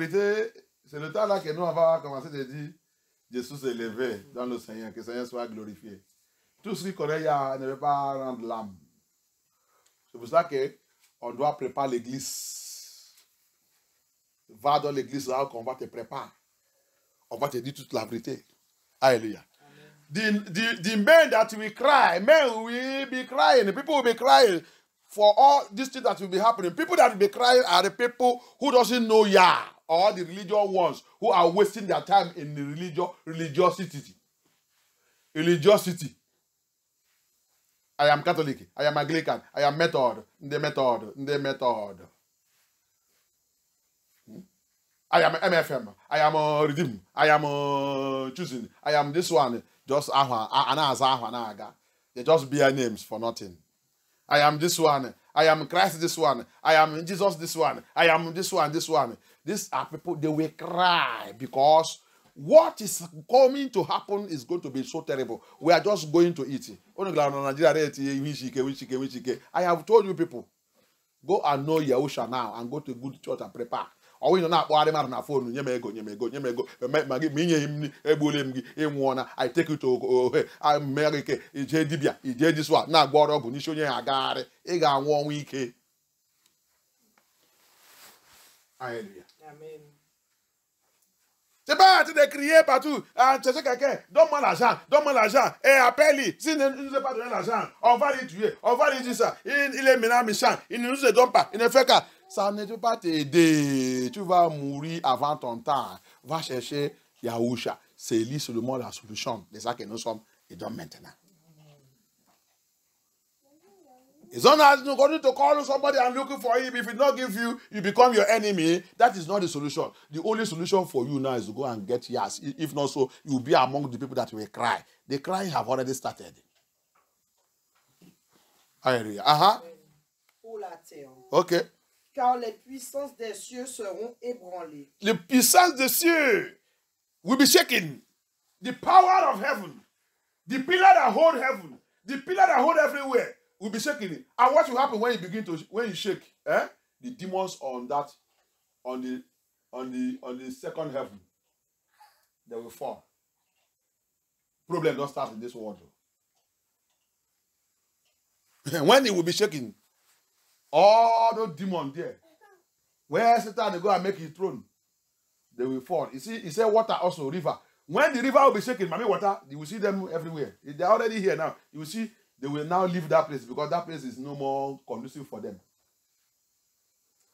vérité, c'est le temps là que nous, on va commencer à dire Jésus s'est levé dans le Seigneur, que le Seigneur soit glorifié. Tout ce qui connaît ne veut pas rendre l'âme. C'est pour ça qu'on doit préparer l'église. Va dans l'église là qu'on va te préparer. On va te dire toute la vérité. Alléluia. The men that will cry, men will be crying, people will be crying for all these things that will be happening. People that will be crying are the people who doesn't know Yah, or the religious ones who are wasting their time in the religiosity. Religiosity. I am Catholic, I am Anglican, I am Method, the method. I am MFM, I am Redeem, I am choosing, I am this one. Just they just bear names for nothing. I am this one. I am Christ this one. I am Jesus this one. I am this one, this one. These are people, they will cry because what is coming to happen is going to be so terrible. We are just going to eat. I have told you people, go and know Yahusha now and go to a good church and prepare. Or we not na phone, I take you to America, Dibia, this one. Now go up, I got it. I got 1 week. Hallelujah. Amen. C'est pas de crier partout. Tu sais quelqu'un, donne-moi l'argent, et appelle-lui. S'il ne nous a pas donné l'argent, on va les tuer, on va lui dire ça. Il est maintenant méchant, il ne nous le donne pas, il ne fait qu'à. Ça ne peut pas t'aider. Tu vas mourir avant ton temps. Va chercher Yahusha. C'est lui seulement la solution. C'est ça que nous sommes et donc maintenant. It's not going to call somebody and looking for him. If he not give you, you become your enemy. That is not the solution. The only solution for you now is to go and get yes. If not so, you will be among the people that will cry. The crying have already started. Hallelujah. Pour la terre. Okay. Car les puissances des cieux seront ébranlées. Les puissances des cieux will be shaken. The power of heaven, the pillar that hold heaven, the pillar that hold everywhere will be shaking. And what will happen when you shake? The demons on the second heaven, they will fall. Problem don't start in this world. When it will be shaking, all those demons there, where Satan they go and make his throne, they will fall. You see, he said water also, river. When the river will be shaking, mommy water, you will see them everywhere. They are already here now. You will see they will now leave that place because that place is no more conducive for them.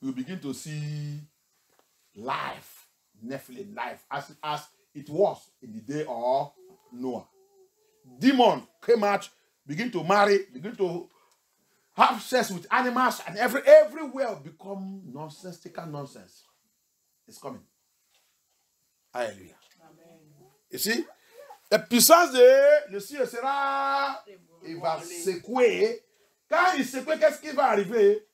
You will begin to see life, Nephilim life, as it was in the day of Noah. Demon came out, begin to marry, begin to have sex with animals, and everywhere become nonsensical nonsense. It's coming. Hallelujah. Amen. You see, la puissance de le ciel sera, il va secouer. Quand il secoue, qu'est-ce qui va arriver?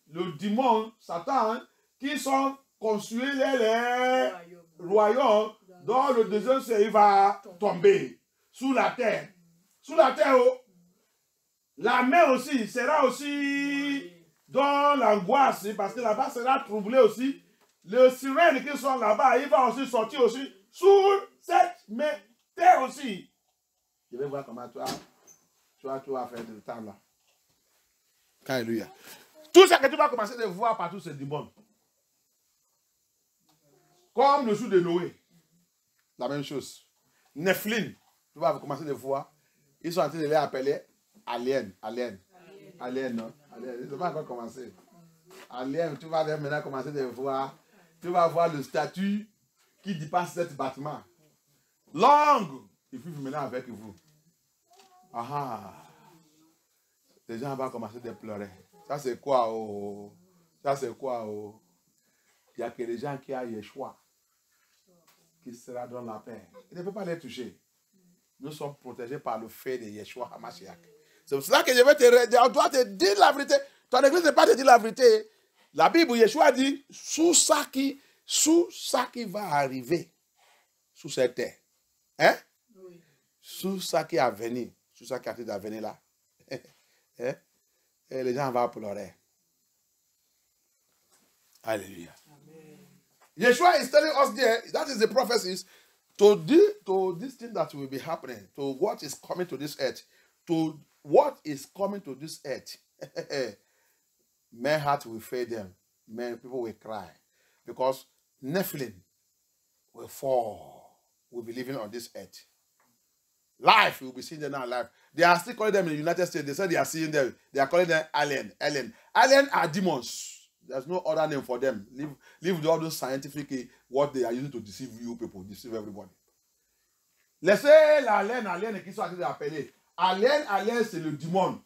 Le démon, Satan, qui sont construits les royaumes, dont le deuxième ciel va tomber sous la terre. Sous la terre, oh. La mer aussi sera aussi dans l'angoisse, parce que là-bas sera troublé aussi. Les sirènes qui sont là-bas, ils vont aussi sortir aussi sous cette terre aussi. Je vais voir comment tu vas faire du temps là. Alléluia. Tout ce que tu vas commencer à voir partout, c'est du bon. Comme le jour de Noé. La même chose. Nephilim, tu vas commencer à voir. Ils sont en train de les appeler Alien, non? Alien, ils n'ont pas encore commencé. Alien, tu vas maintenant commencer à voir. Tu vas voir le statut qui dépasse cet bâtiment. Longue, il faut maintenant avec vous. Les gens vont commencer à pleurer. Ça c'est quoi, oh? Ça c'est quoi, oh? Il n'y a que les gens qui ont Yeshua qui sera dans la paix. Il ne peut pas les toucher. Nous sommes protégés par le fait de Yeshua HaMashiach. C'est pour cela que je vais on doit te dire la vérité. Ton église ne pas te dire la vérité. La Bible, Yeshua dit, sous ça qui va arriver, sous cette terre. Hein? Oui. Sous ça qui a venu, sous ça qui a été à venir là. Hein? Et les gens vont pleurer. Alléluia. Amen. Yeshua is telling us there, that is the prophecies, to this thing that will be happening, to what is coming to this earth, to what is coming to this earth. Men heart will fail them. People will cry. Because Nephilim will fall, will be living on this earth. Life, will be seeing them now alive. They are still calling them in the United States. They said they are seeing them. They are calling them alien. Alien are demons. There's no other name for them. Leave all those scientific, what they are using to deceive you people, deceive everybody. Laissez l'alien qui soit appelé. Alien, c'est le démon.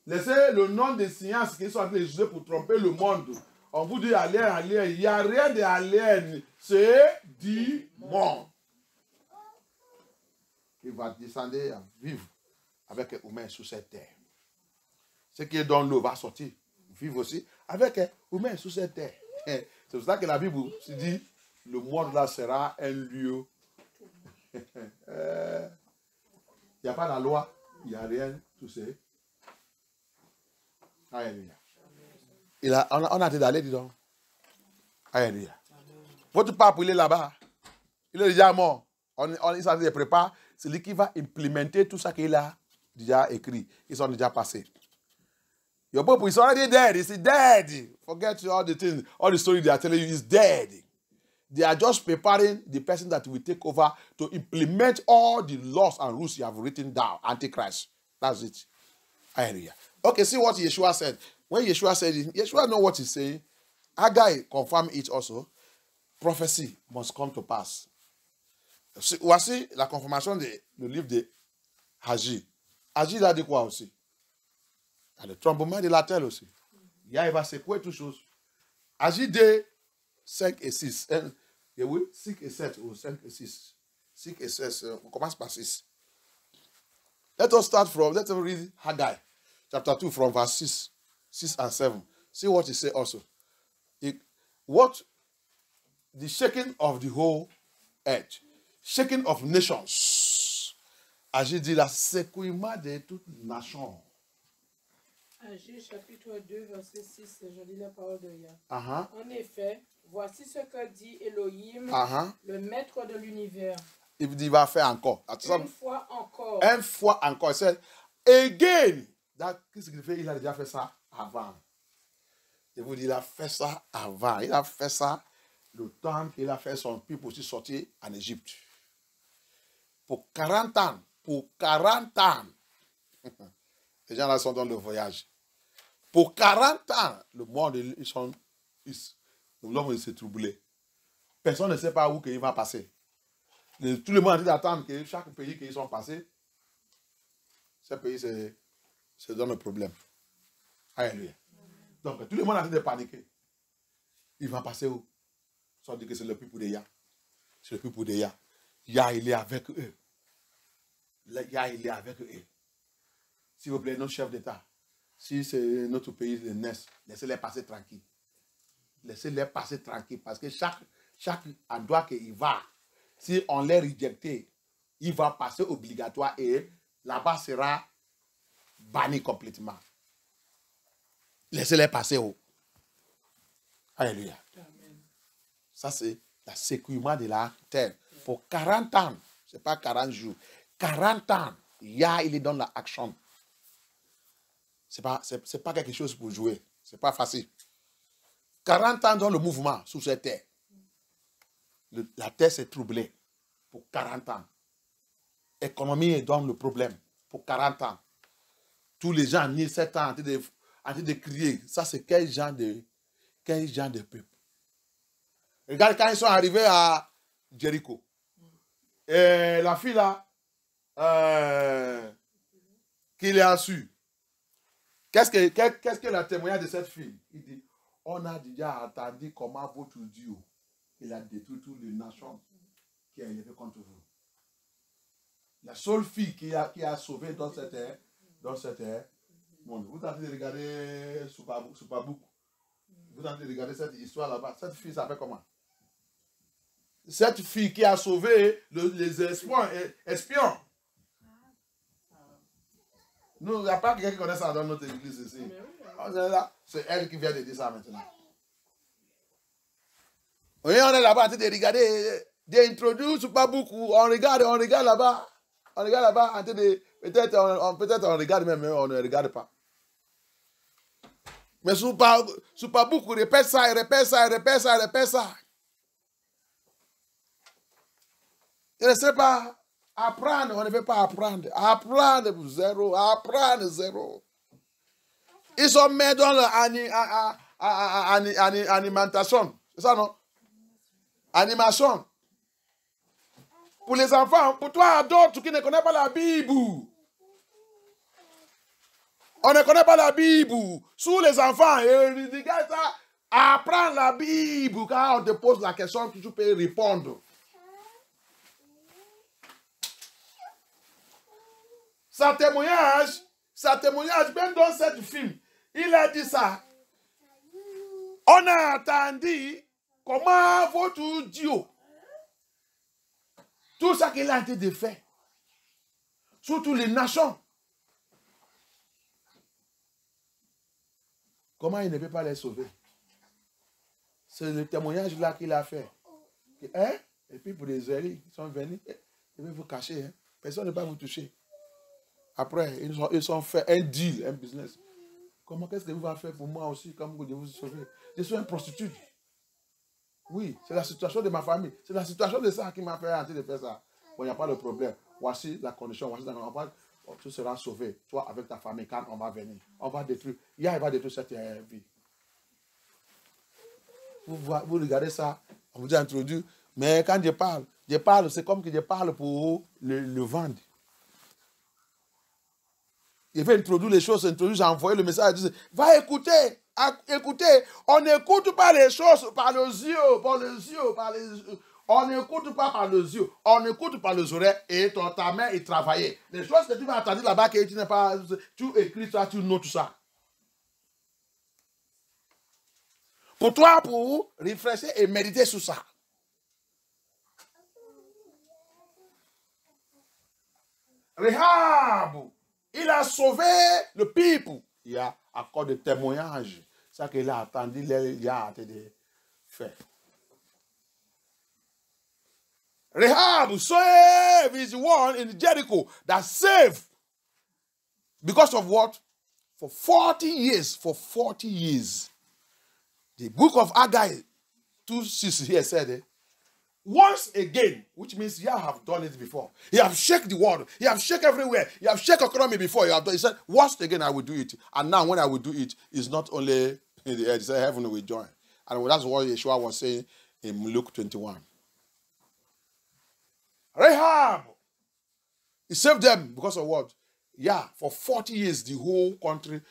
Laissez le nom des sciences qui sont utilisées pour tromper le monde. On vous dit alien. Il n'y a rien d'alien. C'est démon. Il va descendre à vivre avec un humain sur cette terre. Ce qui est dans l'eau va sortir, vivre aussi avec un humain sur cette terre. C'est pour ça que la Bible se dit, le monde là sera un lieu. Il n'y a pas la loi, il n'y a rien, tout ça. Alléluia. On a été d'aller, dis donc. Alléluia. Votre pape, il est là-bas. Il est déjà mort. Il s'en prépare. C'est lui qui va implémenter tout ça qu'il a déjà écrit. Ils sont déjà passés. Your people is already dead. It's dead. Forget all the things, all the story they are telling you is dead. They are just preparing the person that will take over to implement all the laws and rules you have written down. Antichrist. That's it. Hallelujah. Okay, see what Yeshua said. When Yeshua said it, Yeshua know what he's saying. Haggai confirmed it also. Prophecy must come to pass. Voici la confirmation du livre de Haggai. Haggai, il a dit quoi aussi? Il y a le tremblement de la terre aussi. Il va secouer toutes choses. Haggai 2, 5 et 6. Et oui, 6 et 7 ou 5 et 6. 6 et 16. On commence par 6. Let us read Haggai, chapter 2, from verse 6 and 7. See what he said also. The shaking of the whole earth. Shaking of nations. Haggai dit la secouement de toute nation. Haggai chapitre 2, verset 6, je lis la parole de Yah. Uh-huh. En effet, voici ce que dit Elohim, le maître de l'univers. Il va faire encore. Une fois encore. Une fois encore. C'est again. Qu'est-ce qu'il fait? Il a déjà fait ça avant. Je vous dis, il a fait ça avant. Il a fait ça le temps qu'il a fait son peuple aussi sortir en Égypte. Pour 40 ans. Pour 40 ans. Les gens là sont dans le voyage. Pour 40 ans, le monde, l'homme s'est troublé. Personne ne sait pas où il va passer. Tout le monde a dit d'attendre que chaque pays qu'ils sont passés, ce pays se donne un problème. Alléluia. Donc, tout le monde a dit de paniquer. Il va passer où? Sans dire que c'est le peuple de Yah. C'est le peuple de Yah. Yah, il est avec eux. Yah, il est avec eux. S'il vous plaît, nos chefs d'État, si c'est notre pays, le NES, laissez-les passer tranquilles. Laissez-les passer tranquilles parce que chaque endroit qu'il va, si on les rejecte, il va passer obligatoire et là-bas sera banni complètement. Laissez-les passer haut. Alléluia. Amen. Ça, c'est le sécurité de la terre. Pour 40 ans, ce n'est pas 40 jours. 40 ans, Yah, il est dans l'action. Ce n'est pas quelque chose pour jouer. Ce n'est pas facile. 40 ans dans le mouvement sous cette terre. La terre s'est troublée pour 40 ans. L'économie est dans le problème pour 40 ans. Tous les gens, 17 ans, en train de crier. Ça, c'est quel genre de peuple? Regarde quand ils sont arrivés à Jéricho. Et la fille là, qu'il a su. Qu'est-ce que le témoignage de cette fille? Il dit, on a déjà entendu comment votre Dieu, il a détruit toutes les nations qui a élevé contre vous. La seule fille qui a sauvé dans cette monde. Vous êtes en train de regarder Soupabouk. Vous êtes en train de regarder cette histoire là-bas. Cette fille s'appelle comment? Cette fille qui a sauvé les espions. Nous, il n'y a pas quelqu'un qui connaît ça dans notre église ici. C'est elle qui vient de dire ça maintenant. On est là-bas en train de regarder, d'introduire Superbook, on regarde là-bas. On regarde là-bas en train de. Peut-être on regarde même, on ne regarde pas. Mais Superbook répète ça, il répète ça, il répète ça, il répète ça. Il ne sait pas apprendre, on ne veut pas apprendre. Apprendre zéro, apprendre zéro. Ils sont mis dans l'alimentation. C'est ça, non? Animation. Pour les enfants, pour toi, d'autres qui ne connaissent pas la Bible. On ne connaît pas la Bible. Sous les enfants, ils disent ça, apprends la Bible. Quand on te pose la question, tu peux répondre. Sa témoignage, même dans ce film, il a dit ça. On a entendu comment votre Dieu, tout ça qu'il a été fait, surtout les nations, comment il ne peut pas les sauver? C'est le témoignage là qu'il a fait. Hein? Et puis pour les Israélites, ils sont venus, ils veulent vous cacher. Hein? Personne ne va vous toucher. Après, ils ont fait un deal, un business. Comment qu'est-ce que vous allez faire pour moi aussi, comme vous devez vous sauver? Je suis un prostitué. Oui, c'est la situation de ma famille. C'est la situation de ça qui m'a fait arrêter de faire ça. Bon, il n'y a pas de problème. Voici la condition, voici la condition. Tu seras sauvé, toi avec ta famille, quand on va venir. On va détruire. Il va détruire cette vie. Vous regardez ça, on vous a introduit. Mais quand je parle, c'est comme que je parle pour le vendre. Il veut introduire les choses, j'ai envoyé le message, il dit, va écouter, écoutez. On n'écoute pas les choses par les yeux, on n'écoute pas par les yeux, on écoute par les oreilles et ta main est travaillée. Les choses que tu vas entendre là-bas, que tu n'as pas, tu écris ça, tu notes ça. Pour toi, pour réfléchir et méditer sur ça. Rahab, il a sauvé le peuple. Il y a encore des témoignages. Ça qu'il a attendu, il a été fait. Rahab saved is one in Jericho that saved. Because of what? For 40 years. For 40 years. The book of Haggai 2:6 here said, once again, which means you have done it before. You have shaken the world. You have shaken everywhere. You have shaken economy before. You have done. He said, once again, I will do it. And now when I will do it, it's not only in the earth. He said, heaven will join. And that's what Yeshua was saying in Luke 21. Rahab, he saved them because of what? Yeah, for 40 years, the whole country.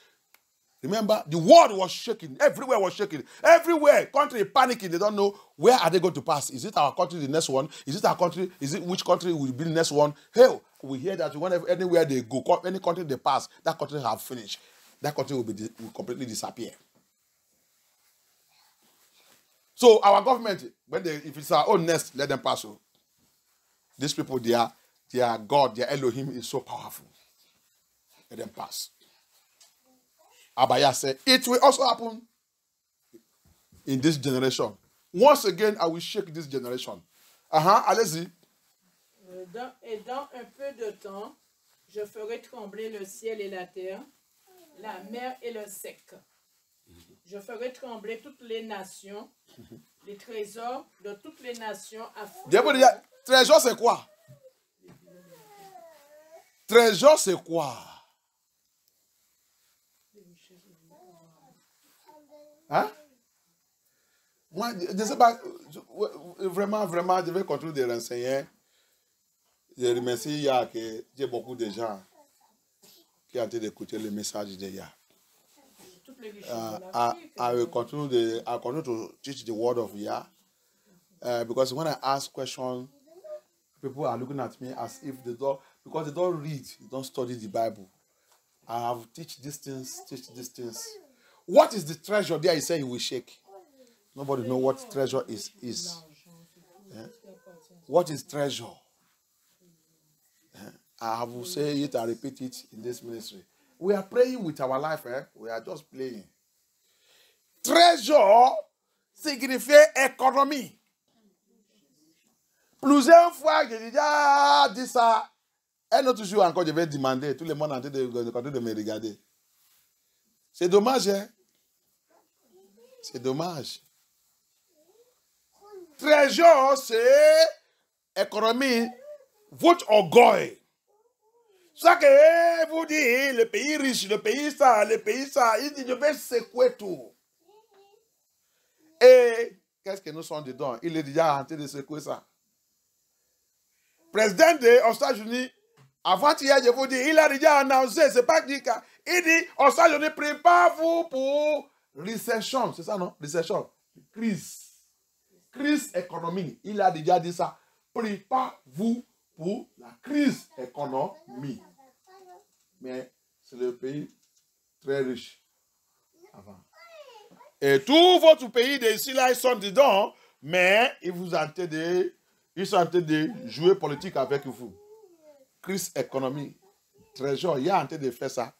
Remember, the world was shaking. Everywhere was shaking. Everywhere, country panicking. They don't know where are they going to pass. Is it our country, the next one? Is it our country? Is it which country will be the next one? Hell, we hear that whenever anywhere they go, any country they pass, that country have finished. That country will completely disappear. So our government, if it's our own nest, let them pass. So these people, their God, their Elohim is so powerful. Let them pass. Abaya said, it will also happen in this generation. Once again, I will shake this generation. Allez-y. Et dans un peu de temps, je ferai trembler le ciel et la terre, la mer et le sec. Je ferai trembler toutes les nations, les trésors de toutes les nations afflueront. Trésor, c'est quoi? Trésor, c'est quoi? Hein? Moi, je ne sais pas, vraiment, je vais continuer de renseigner. Je remercie Yah que j'ai beaucoup de gens qui ont été d'écouter le message de Yah. I will continue to teach the word of Yah. Because when I ask questions, people are looking at me as if they don't, because they don't read, they don't study the Bible. I have teach these things. What is the treasure there? He said he will shake. Nobody knows what treasure is. Yeah? What is treasure? Yeah? I will say it and repeat it in this ministry. We are praying with our life. We are just playing. Treasure signifie économie. Plusieurs fois, j'ai déjà dit ça. Un autre jour encore, je vais demander. Tout le monde est en train de me regarder. C'est dommage, hein? C'est dommage. Trésor, c'est économie, votre orgueil. Ça que vous dites, le pays riche, le pays ça, il dit, je vais secouer tout. Et qu'est-ce que nous sommes dedans? Il est déjà en train de secouer ça. Président des États-Unis, avant-hier, je vous dis, il a déjà annoncé, c'est pas dit, il dit, aux États-Unis, préparez-vous pour récession, c'est ça, non? Récession, crise économique. Il a déjà dit ça. Préparez-vous pour la crise économique. Mais c'est le pays très riche avant. Et tout votre pays d'ici là, ils sont dedans, mais ils sont en train de jouer politique avec vous. Crise économique, trésor, il y a en train de faire ça.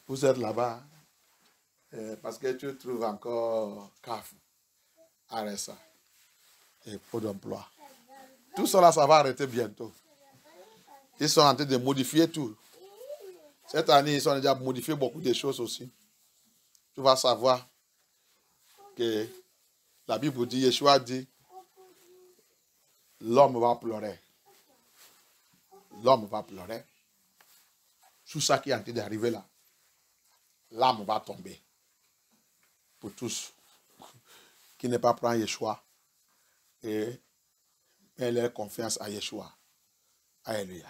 Vous êtes là-bas, parce que tu trouves encore CAF, RSA, et Pôle d'emploi. Tout cela, ça va arrêter bientôt. Ils sont en train de modifier tout. Cette année, ils ont déjà modifié beaucoup de choses aussi. Tu vas savoir que la Bible dit, Yeshua dit, l'homme va pleurer. L'homme va pleurer. Tout ça qui est en train d'arriver là, l'âme va tomber. Pour tous qui ne pas prendre Yeshua et leur confiance à Yeshua. Alléluia.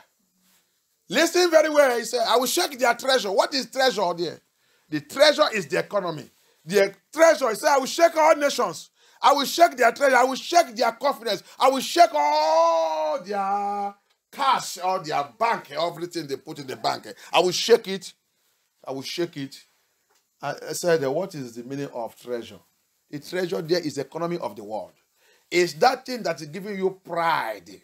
Listen very well. He said, I will shake their treasure. What is treasure there? The treasure is the economy. The treasure, he said, I will shake all nations. I will shake their treasure. I will shake their confidence. I will shake all their cash, all their bank, everything they put in the bank. I will shake it. I will shake it. I said, what is the meaning of treasure? The treasure there is the economy of the world. It's that thing that is giving you pride.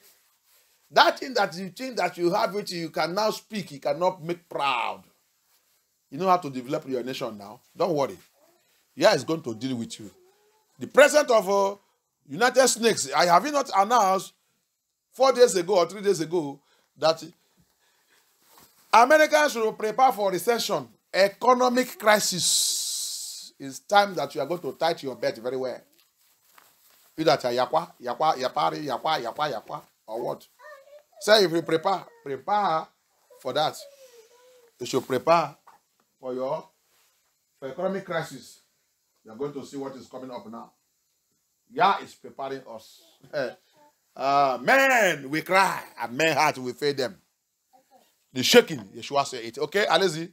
That thing that you think that you have it, you can now speak, you cannot make proud. You know how to develop your nation now. Don't worry. Yeah, it's going to deal with you. The president of United States, I have not announced 4 days ago or 3 days ago that Americans should prepare for recession, economic crisis. It's time that you are going to tighten your belt very well. You that are yakwa, or what? Say if you prepare for that. You should prepare for economic crisis. You are going to see what is coming up now. Yah is preparing us. Men we cry, and men heart will fail them. The shaking, Yeshua said it. Okay, allez-y.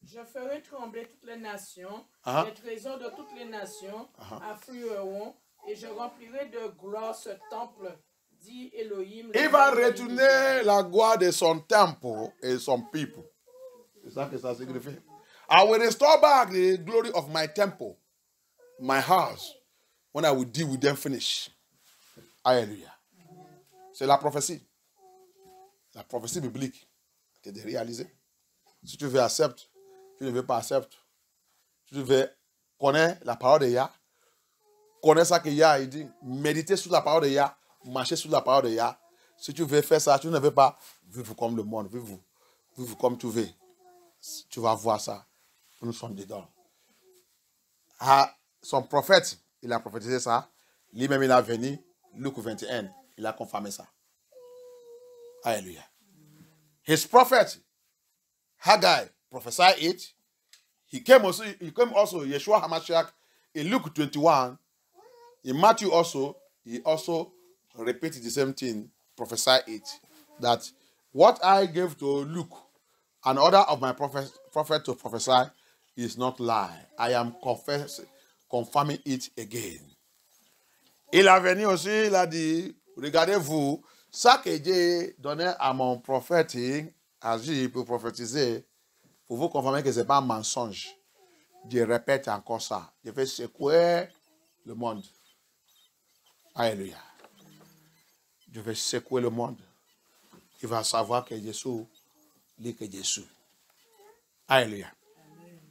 Je ferai trembler toutes les nations, les trésors de toutes les nations afflueront, et je remplirai de gloire ce temple, dit Elohim. Il va retourner la gloire de son temple et son people. C'est ça que ça signifie. I will restore back the glory of my temple, my house, when I will deal with them finish. Alléluia. C'est la prophétie. La prophétie biblique. C'est de réaliser. Si tu veux accepter, tu ne veux pas accepter. Si tu veux connaître la parole de Yah, connaître ça que Yah il dit, méditer sur la parole de Yah, marcher sur la parole de Yah. Si tu veux faire ça, tu ne veux pas vivre comme le monde, vivre comme tu veux. Tu vas voir ça. Nous sommes dedans. Son prophète, il a prophétisé ça. Lui-même, il a venu, Luc 21, il a confirmé ça. Alléluia. His prophet, Haggai, prophesied it. He came also, Yeshua HaMashiach, in Luke 21. In Matthew also, he also repeated the same thing, prophesied it. That what I gave to Luke, and order of my prophet to prophesy, is not lie. I am confirming it again. Il a venu aussi, il a dit, regardez-vous, ça que j'ai donné à mon prophète, Agi, pour prophétiser, pour vous confirmer que ce n'est pas un mensonge. Je répète encore ça. Je vais secouer le monde. Alléluia. Je vais secouer le monde. Il va savoir que Jésus lit que Jésus. Alléluia.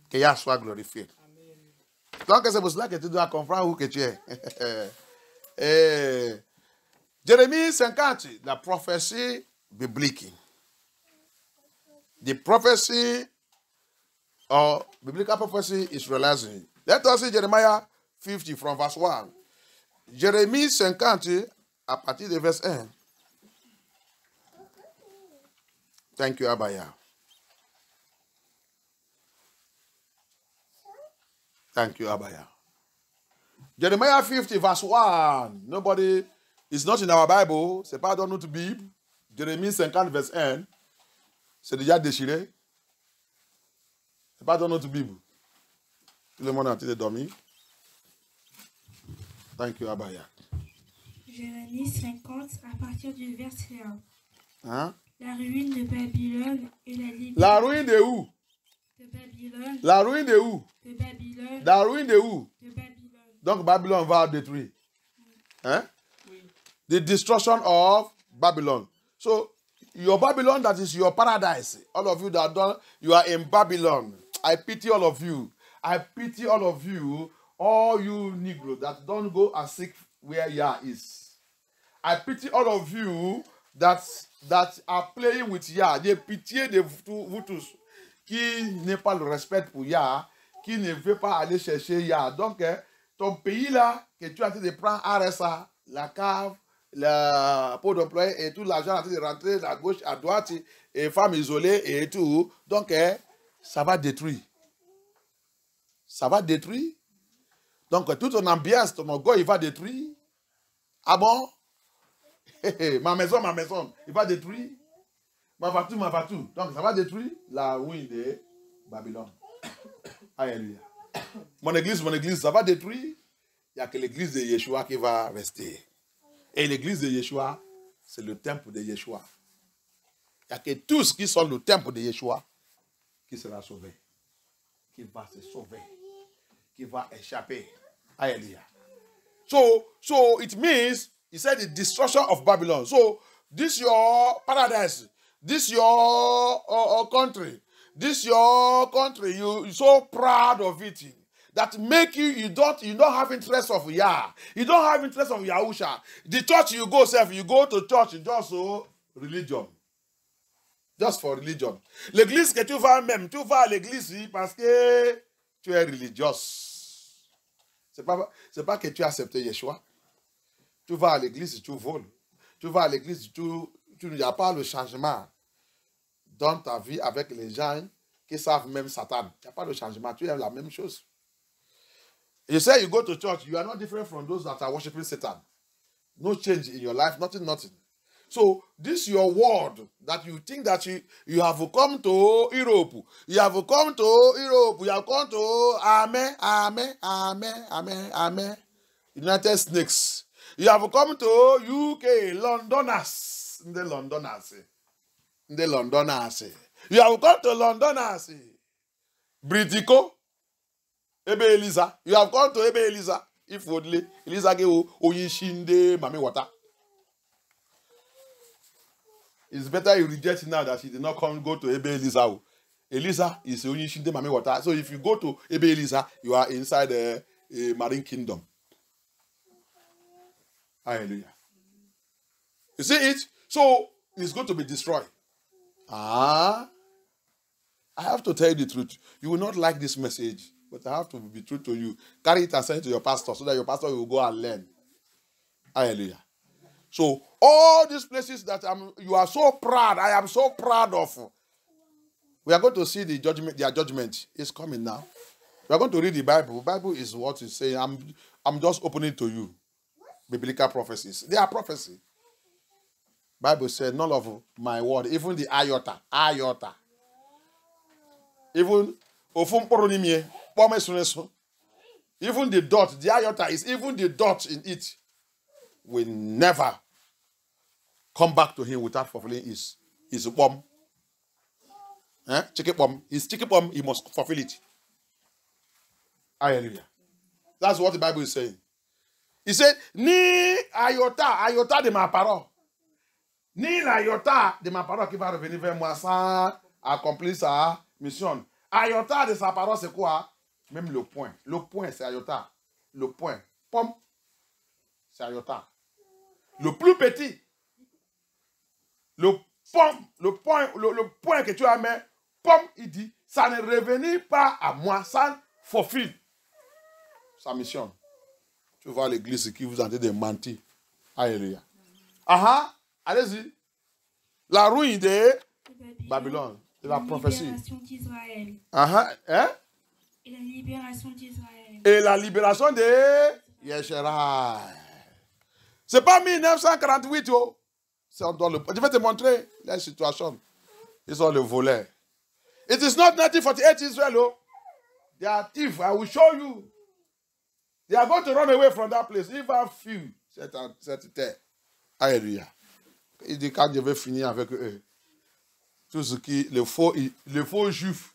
Que Yah soit glorifié. Donc, c'est pour cela que tu dois comprendre où que tu es. Jérémie 50, la prophétie biblique. The prophecy or biblical prophecy is realizing. Let us see Jeremiah 50 from verse 1. Jérémie 50 à partir de verse 1. Thank you, Abaya. Thank you, Abaya. Jeremiah 50 verse 1. Nobody, it's not in our Bible. C'est pas dans notre Bible. Jérémie 50 verse 1. C'est déjà déchiré. C'est pas dans notre Bible. Tout le monde a été dormi. Thank you, Abaya. Jérémie 50 à partir du verset 1. Hein? La ruine de Babylone et la liberté La ruine de où? de Babylone, La ruine de où? de Babylone, La ruine de où? de Babylone. Donc Babylone va détruire. Hein? Oui. The destruction of Babylon. So your Babylon, that is your paradise. All of you that don't, you are in Babylon. I pity all of you. I pity all of you, all you Negroes that don't go and seek where Yah is. I pity all of you that are playing with Yah. J'ai pitié de vous tous qui n'ont pas le respect pour Yah, qui ne veut pas aller chercher Yah. Donc, ton pays là, que tu es en train de prendre RSA, la cave, le pot d'employé et tout l'argent en train de rentrer à gauche, à droite, et femmes isolées et tout. Donc, ça va détruire. Ça va détruire. Donc, toute ton ambiance, ton orgueil, il va détruire. Ah bon? Ma maison, il va détruire. Ma voiture. Donc, ça va détruire la ruine de Babylone. Alléluia. Mon église, ça va détruire. Il n'y a que l'église de Yeshua qui va rester. Et l'église de Yeshua, c'est le temple de Yeshua. Il n'y a que tous qui sont le temple de Yeshua qui sera sauvé. Qui va se sauver. Qui va échapper. Alléluia. So it means, he said, the destruction of Babylon. So this your paradise. This your country. This your country. You're so proud of it. That make you don't have interest of Yah. You don't have interest of Yahusha. The church you go, you go to church just for religion. Just for religion. L'église que tu vas même, tu vas à l'église parce que tu es religieux. C'est pas que tu as accepté Yeshua. Tu vas à l'église, tu voles. Tu vas à l'église, tu n'y a pas le changement dans ta vie avec les gens qui savent même Satan. Il n'y a pas de changement. Tu es la même chose. You say you go to church, you are not different from those that are worshiping Satan. No change in your life, nothing. So this your word that you think that you have come to Europe. You have come to Europe. You have come to Amen. United Snakes. You have come to UK, Londoners. The Londoners. You have come to Londoners. Britico. Ebe Eliza. You have come to Ebe Eliza. If only Eliza ge oyishinde mami water. It's better you reject now that she did not go to Ebe Eliza. Eliza is oyishinde mami water. So if you go to Ebe Eliza, you are inside a marine kingdom. Hallelujah. You see it? So it's going to be destroyed. I have to tell you the truth. You will not like this message, but I have to be true to you. Carry it and send it to your pastor so that your pastor will go and learn. Hallelujah. So all these places that you are so proud, I am so proud of. We are going to see the judgment. Their judgment is coming now. We are going to read the Bible. The Bible is what is saying. I'm just opening to you biblical prophecies. They are prophecy. Bible said none of my word, even the iota. Even even the dot, the iota is even the dot in it will never come back to him without fulfilling his bomb. Chicken bomb. His chicken bomb, he must fulfill it. Hallelujah. That's what the Bible is saying. He said, ni iota de ma parole. Ni la iota de ma parole qui va revenir vers moi sans accomplir sa mission. Iota de sa parole, c'est quoi? Même le point. Le point, c'est iota. Le point. Pomme, c'est iota. Le plus petit. Le point que tu as mis, pomme, il dit, ça ne revenait pas à moi, ça fulfill sa mission. Tu vois l'église qui vous a dit de mentir. Alléluia. Ah, allez-y. La ruine de Babylone, de la prophétie. Libération d'Israël. Ah, hein? Et la libération d'Israël. Et la libération de Yeshua. C'est pas 1948, oh. Je vais te montrer la situation. Ils sont le volet. It is not 1948 Israel, oh. They are thieves. I will show you. They are going to run away from that place. If I feel cette terre. Alléluia. Il dit quand je vais finir avec eux. Tout ce qui, le faux juif,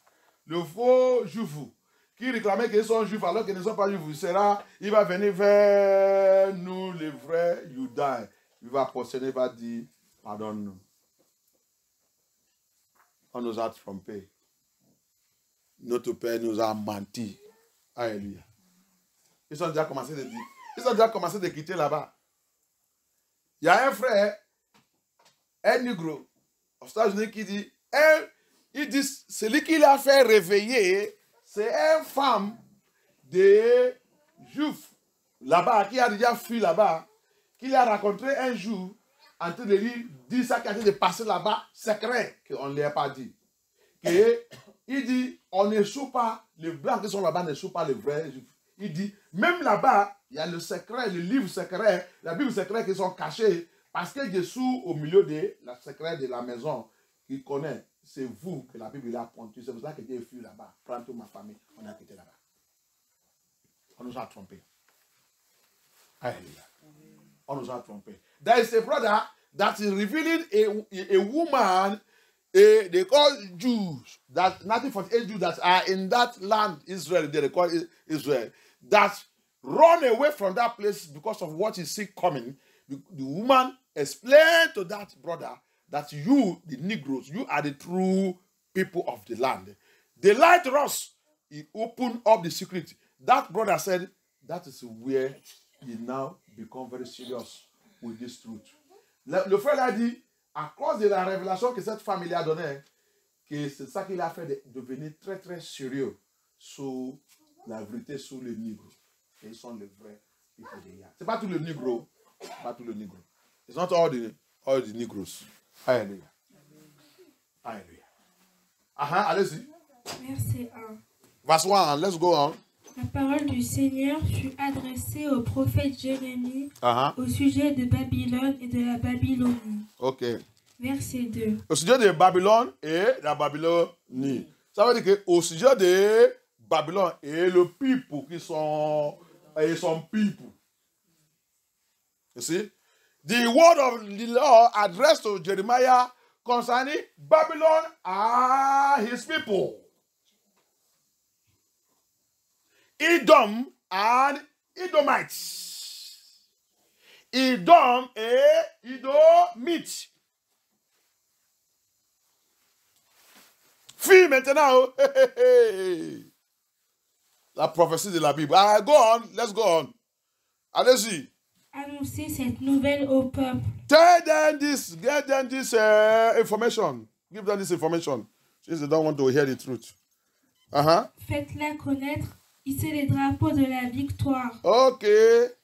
qui réclamait qu'ils sont juifs alors qu'ils ne sont pas juifs, il va venir vers nous, les vrais Judas. Il va posséder, il va dire, pardonne-nous. On nous a trompés. Notre Père nous a menti. Alléluia. Ils ont déjà commencé de dire. Ils ont déjà commencé de quitter là-bas. Il y a un frère, un négro, aux États-Unis qui dit, il dit, celui qui l'a fait réveiller, c'est une femme de juif là-bas, qui a déjà fui là-bas, qui l'a rencontré un jour, en train de lui dire ça qui a été de passer là-bas, secret, qu'on ne lui a pas dit. Et il dit, on ne sous pas, les blancs qui sont là-bas ne sous pas les vrais juifs. Il dit, même là-bas, il y a le secret, le livre secret, la Bible secret qui sont cachés, parce que Jésus, au milieu de la secret de la maison, qu'il connaît, c'est vous que la Bible a pointu. C'est pour ça que Dieu fui là-bas. Prends toute ma famille, on a quitté là-bas. On nous a trompés. Alléluia. On nous a trompés. There is a brother that is revealing a woman, they call Jews, that 1948 Jews that are in that land, Israel, they call Israel, that run away from that place because of what is see coming. The woman explained to that brother that you, the Negroes, you are the true people of the land. They lied to us. He opened up the secret. That brother said, that is where he now become very serious with this truth. Le frère a dit, à cause de la révélation que cette femme lui a donnée, que c'est ça qui l'a fait de devenir très très sérieux sur la vérité sur les Négros. Et ils sont les vrais people de Yah. C'est pas tous les Négros. Pas tous les Négros. It's not all the Negroes. Alléluia. Alléluia. Allez-y. Verset 1. Verse 1, let's go on. La parole du Seigneur fut adressée au prophète Jérémie au sujet de Babylone et de la Babylonie. Ok. Verset 2. Au sujet de Babylone et la Babylonie. Ça veut dire qu'au sujet de Babylone et le people qui sont people. You see? The word of the Lord addressed to Jeremiah concerning Babylon are his people. Edom and Edomites. Edom et Edomite. Fille maintenant. La prophétie de la Bible. Go on. Let's go on. Allez-y. Annoncez cette nouvelle au peuple. Tell them this. Get them this information. Give them this information. Since they don't want to hear the truth. Faites-la connaître. Hissez les drapeaux de la victoire. Ok.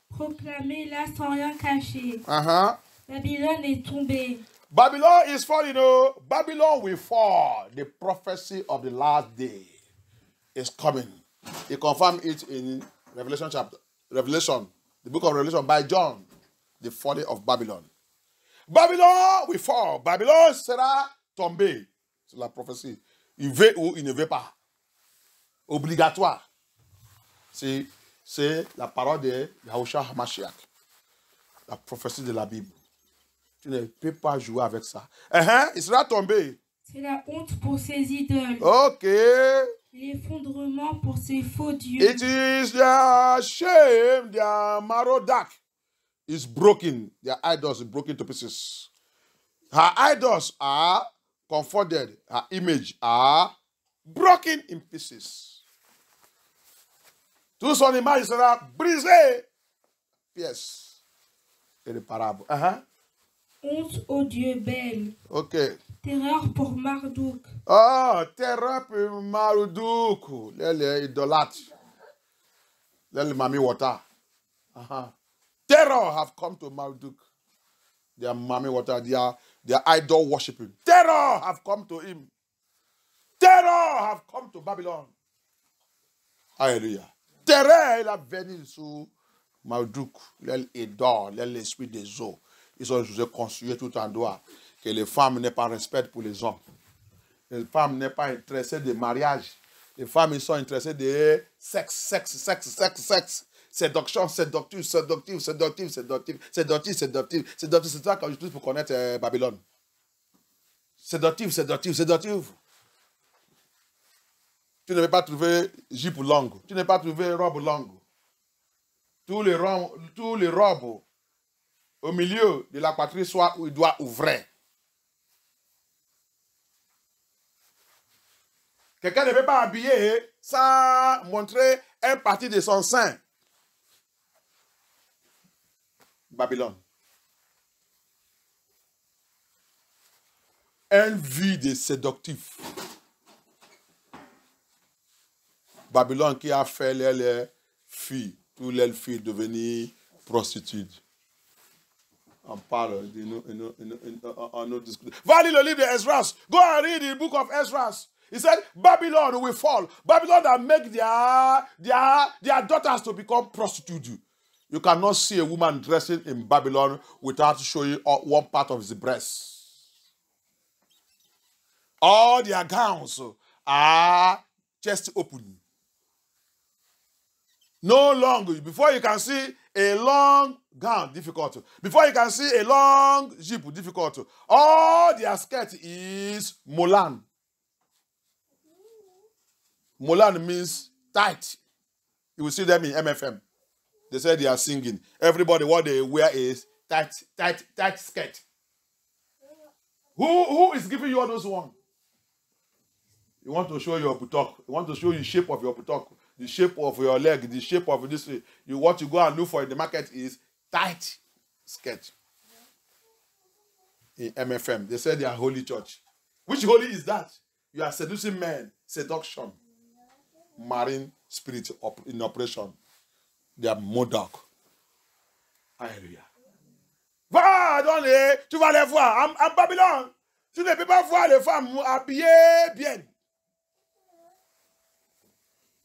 Proclamez-la sans rien cacher. Babylone est tombée. Babylon is falling. Babylon will fall. The prophecy of the last day is coming. He confirmed it in Revelation, the book of Revelation by John, the falling of Babylon. Babylon will fall. Babylon sera tombée. C'est la prophétie. Il veut ou il ne veut pas. Obligatoire. C'est la parole de Yahushua HaMashiach. La prophétie de la Bible. Tu ne peux pas jouer avec ça. Il sera tombé. C'est la honte pour ses idoles. Ok. L'effondrement pour ses faux dieux. It is their shame, their Marodak is broken. Their idols is broken to pieces. Her idols are confounded. Her image are broken in pieces. Tout son image sera brisée. Pièce irréparable. Honte au Dieu Bel. Ok. Terreur pour Marduk. Oh, terreur pour Marduk. Les idolâtres. Les mami water. Terror have come to Marduk. Their mami water, their idol worshiping. Terror have come to him. Terror have come to Babylon. Alléluia. Terreur, il a venu sur Marduk, l'idole, l'esprit des eaux. Ils ont construit tout en droit que les femmes n'aient pas respect pour les hommes. Les femmes n'est pas intéressées de mariage. Les femmes, ils sont intéressées de sexe. Séduction, séductive. C'est ça qu'on utilise pour connaître Babylone. Séductive. Tu ne peux pas trouver jupe longue. Tu ne peux pas trouver robe longue. Tous les robes au milieu de la poitrine soit où il doit ouvrir. Quelqu'un ne peut pas habiller sans montrer une partie de son sein. Babylone. Un vie de séductif. Babylone qui a fait les filles, toutes les filles devenir prostituées. On parle de nous, on nous discute. Va lire le livre de Esdras. Go and read the book of Esdras. He said, Babylon will fall. Babylon that make their daughters to become prostitutes. You cannot see a woman dressing in Babylon without showing one part of the breast. All their gowns are chest open. No longer. Before you can see a long gown, difficult. Before you can see a long jeep, difficult. All their skirt is molan. Molan means tight. You will see them in MFM. They say they are singing. Everybody, what they wear is tight skirt. Who is giving you all those ones? You want to show your buttock. You want to show the shape of your buttock, the shape of your leg, the shape of this. What you go and look for in the market is tight skirt. In MFM, they say they are holy church. Which holy is that? You are seducing men. Seduction. Marine spirit in operation. They are Modoc. Alléluia. Va, donne, tu vas les voir. En Babylone, tu ne peux pas voir les femmes habillées bien.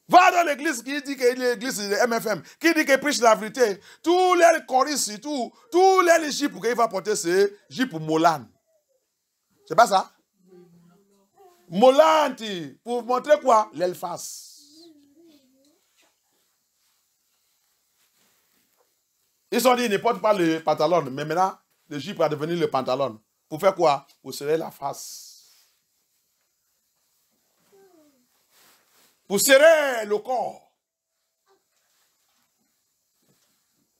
Va dans l'église qui dit que l'église de MFM, qui dit qu'elle prêche la vérité. Tous les choristes, tous les jupes qu'il va porter, c'est jupe Molan. C'est pas ça? Molan, pour montrer quoi? L'elfas. Ils ont dit, ils ne portent pas le pantalon, mais maintenant, le jupe a devenu le pantalon. Pour faire quoi? Pour serrer la face. Pour serrer le corps.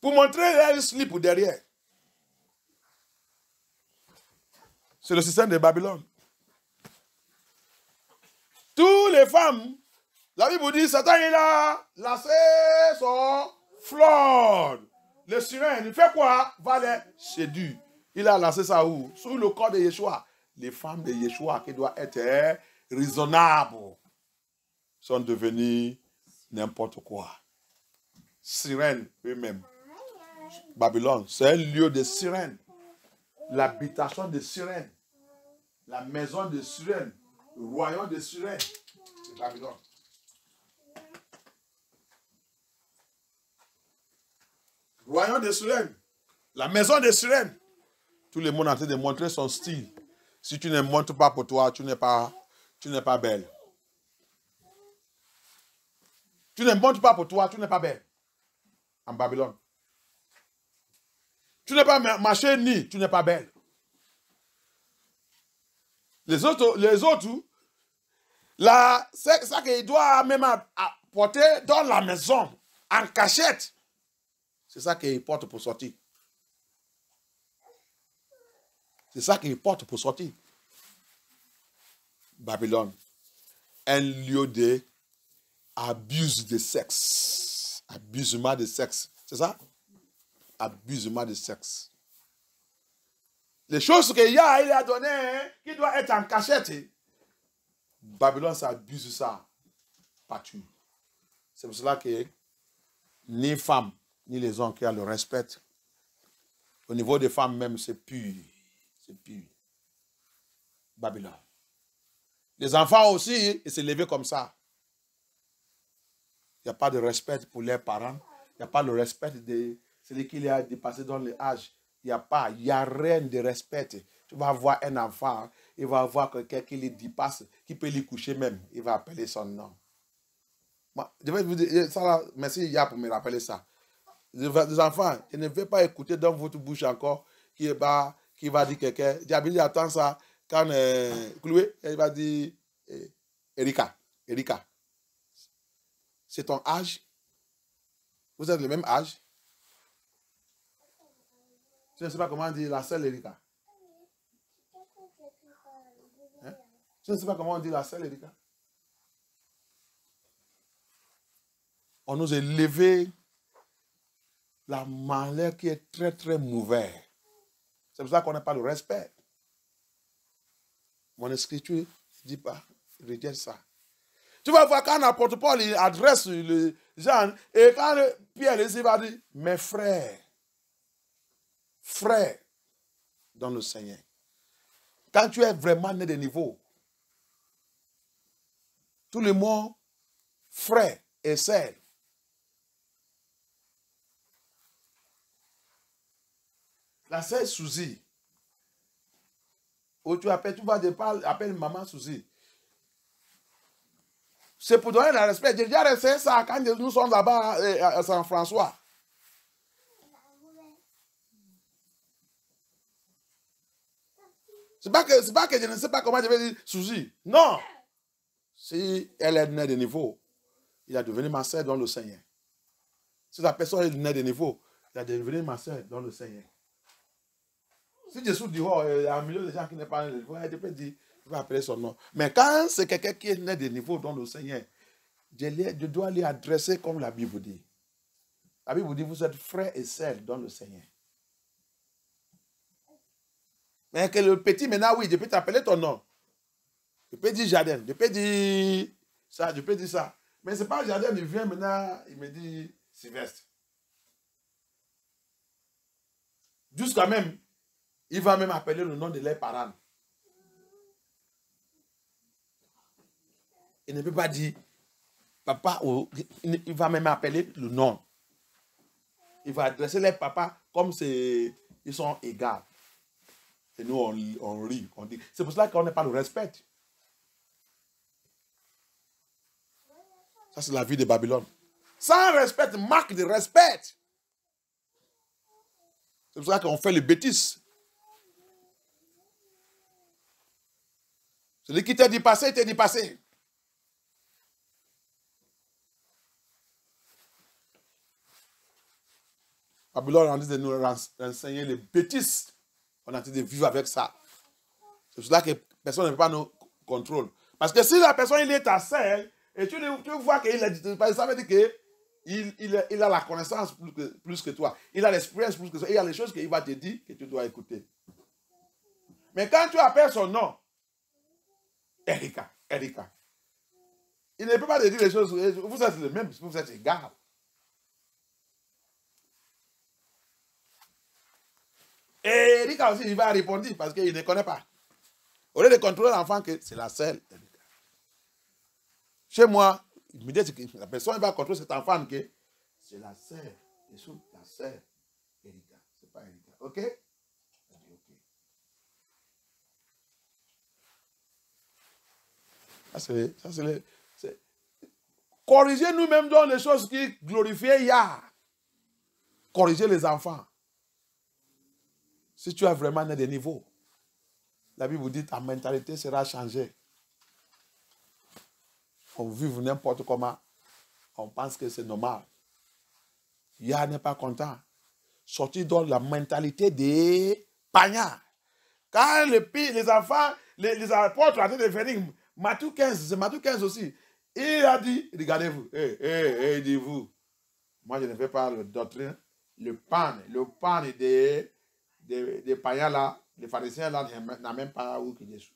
Pour montrer le slip derrière. C'est le système de Babylone. Toutes les femmes, la Bible dit, Satan il a lancé son flore. Le sirène, il fait quoi? Va les séduire. Il a lancé ça où? Sur le corps de Yeshua. Les femmes de Yeshua qui doivent être raisonnables sont devenues n'importe quoi. Sirènes eux-mêmes. Babylone, c'est un lieu de sirènes. L'habitation de sirènes. La maison de sirènes. Le royaume de sirènes. C'est Babylone. Royaume de sirènes. La maison de sirènes. Tout le monde est en train de montrer son style. Si tu ne montres pas pour toi, tu n'es pas belle. Tu ne montres pas pour toi, tu n'es pas belle. En Babylone. Tu n'es pas marché ni, tu n'es pas belle. Les autres, c'est ça qu'il doit même apporter dans la maison, en cachette. C'est ça qu'il porte pour sortir. C'est ça qu'il porte pour sortir. Babylone. Un lieu d'abus de sexe. Abusement de sexe. C'est ça? Abusement de sexe. Les choses qu'il a donné, hein, qui doivent être en cachette. Babylone s'abuse de ça. Pas tu. C'est pour cela que ni femmes, ni les hommes qui ont le respect. Au niveau des femmes même, c'est pur. C'est pur. Babylone. Les enfants aussi, ils se levaient comme ça. Il n'y a pas de respect pour leurs parents. Il n'y a pas le respect de celui qui a dépassé dans l'âge. Il n'y a rien de respect. Tu vas voir un enfant, il va voir quelqu'un qui le dépasse, qui peut lui coucher même. Il va appeler son nom. Moi, je vais vous dire, ça là, merci Yah pour me rappeler ça. Les enfants, je ne vais pas écouter dans votre bouche encore qui va dire quelqu'un. Diabili attend ça quand Chloé, elle va dire Erika. C'est ton âge. Vous êtes le même âge. Je ne sais pas comment dire la seule Erika. Hein? Je ne sais pas comment on dit la seule Erika. On nous a levé la manière qui est très très mauvaise. C'est pour ça qu'on n'a pas le respect. Mon écriture ne dit pas, rejette ça. Tu vas voir quand l'apôtre Paul il adresse les gens, et quand Pierre il va dire, mes frères, dans le Seigneur. Quand tu es vraiment né de niveau, tout le monde, frère et sœur. La sœur Suzy, où tu vas appeler maman Suzy. C'est pour donner le respect. J'ai déjà resté ça quand nous sommes là-bas à Saint-François. C'est pas que je ne sais pas comment je vais dire Suzy. Non. Si elle est née de niveau, il a devenu ma sœur dans le Seigneur. Si la personne est née de niveau, il a devenu ma sœur dans le Seigneur. Si je suis dehors, il y a un milieu de gens qui n'est pas né de niveau, je peux dire, je vais appeler son nom. Mais quand c'est quelqu'un qui est né de niveau dans le Seigneur, je dois lui adresser comme la Bible dit. La Bible dit, vous êtes frères et sœurs dans le Seigneur. Mais que le petit, maintenant, oui, je peux t'appeler ton nom. Je peux dire Jardin, je peux dire ça, je peux dire ça. Mais ce n'est pas Jardin, il vient maintenant, il me dit Sylvestre. Jusqu'à même, il va même appeler le nom de leurs parents. Il ne peut pas dire papa, il va même appeler le nom. Il va adresser les papas comme ils sont égaux. Et nous, on rit, on dit. C'est pour cela qu'on n'a pas le respect. Ça, c'est la vie de Babylone. Sans respect, marque de respect. C'est pour ça qu'on fait les bêtises. Celui qui t'a dit passer, t'a dit passer. Babylone a dit de nous enseigner les bêtises. On a dit de vivre avec ça. C'est pour cela que personne ne peut pas nous contrôler. Parce que si la personne il est ta sœur, et tu vois qu'il a dit, ça veut dire qu'il a la connaissance plus que toi. Il a l'expérience plus que toi. Il y a les choses qu'il va te dire que tu dois écouter. Mais quand tu appelles son nom, Erika, il ne peut pas te dire les choses. Vous êtes les mêmes, vous êtes égales. Et Erika aussi, il va répondre parce qu'il ne connaît pas. Au lieu de contrôler l'enfant, que c'est la seule Erika. Chez moi, il me dit que la personne va contrôler cet enfant, que c'est la sœur, la sœur Erika. C'est pas Erika. OK? OK. Ça, c'est corriger nous-mêmes dans les choses qui glorifient Yah. Corriger les enfants. Si tu as vraiment des niveaux, la Bible vous dit ta mentalité sera changée. On vit n'importe comment, on pense que c'est normal. Yah n'est pas content. Sortir dans la mentalité des païens. Quand les enfants, les apôtres ont de venir, Matthieu 15, c'est Matthieu 15 aussi. Il a dit, regardez-vous, dis-vous, Moi, je ne fais pas le doctrine. Le pan des païens là, les pharisiens là, n'a même pas où qu'il est.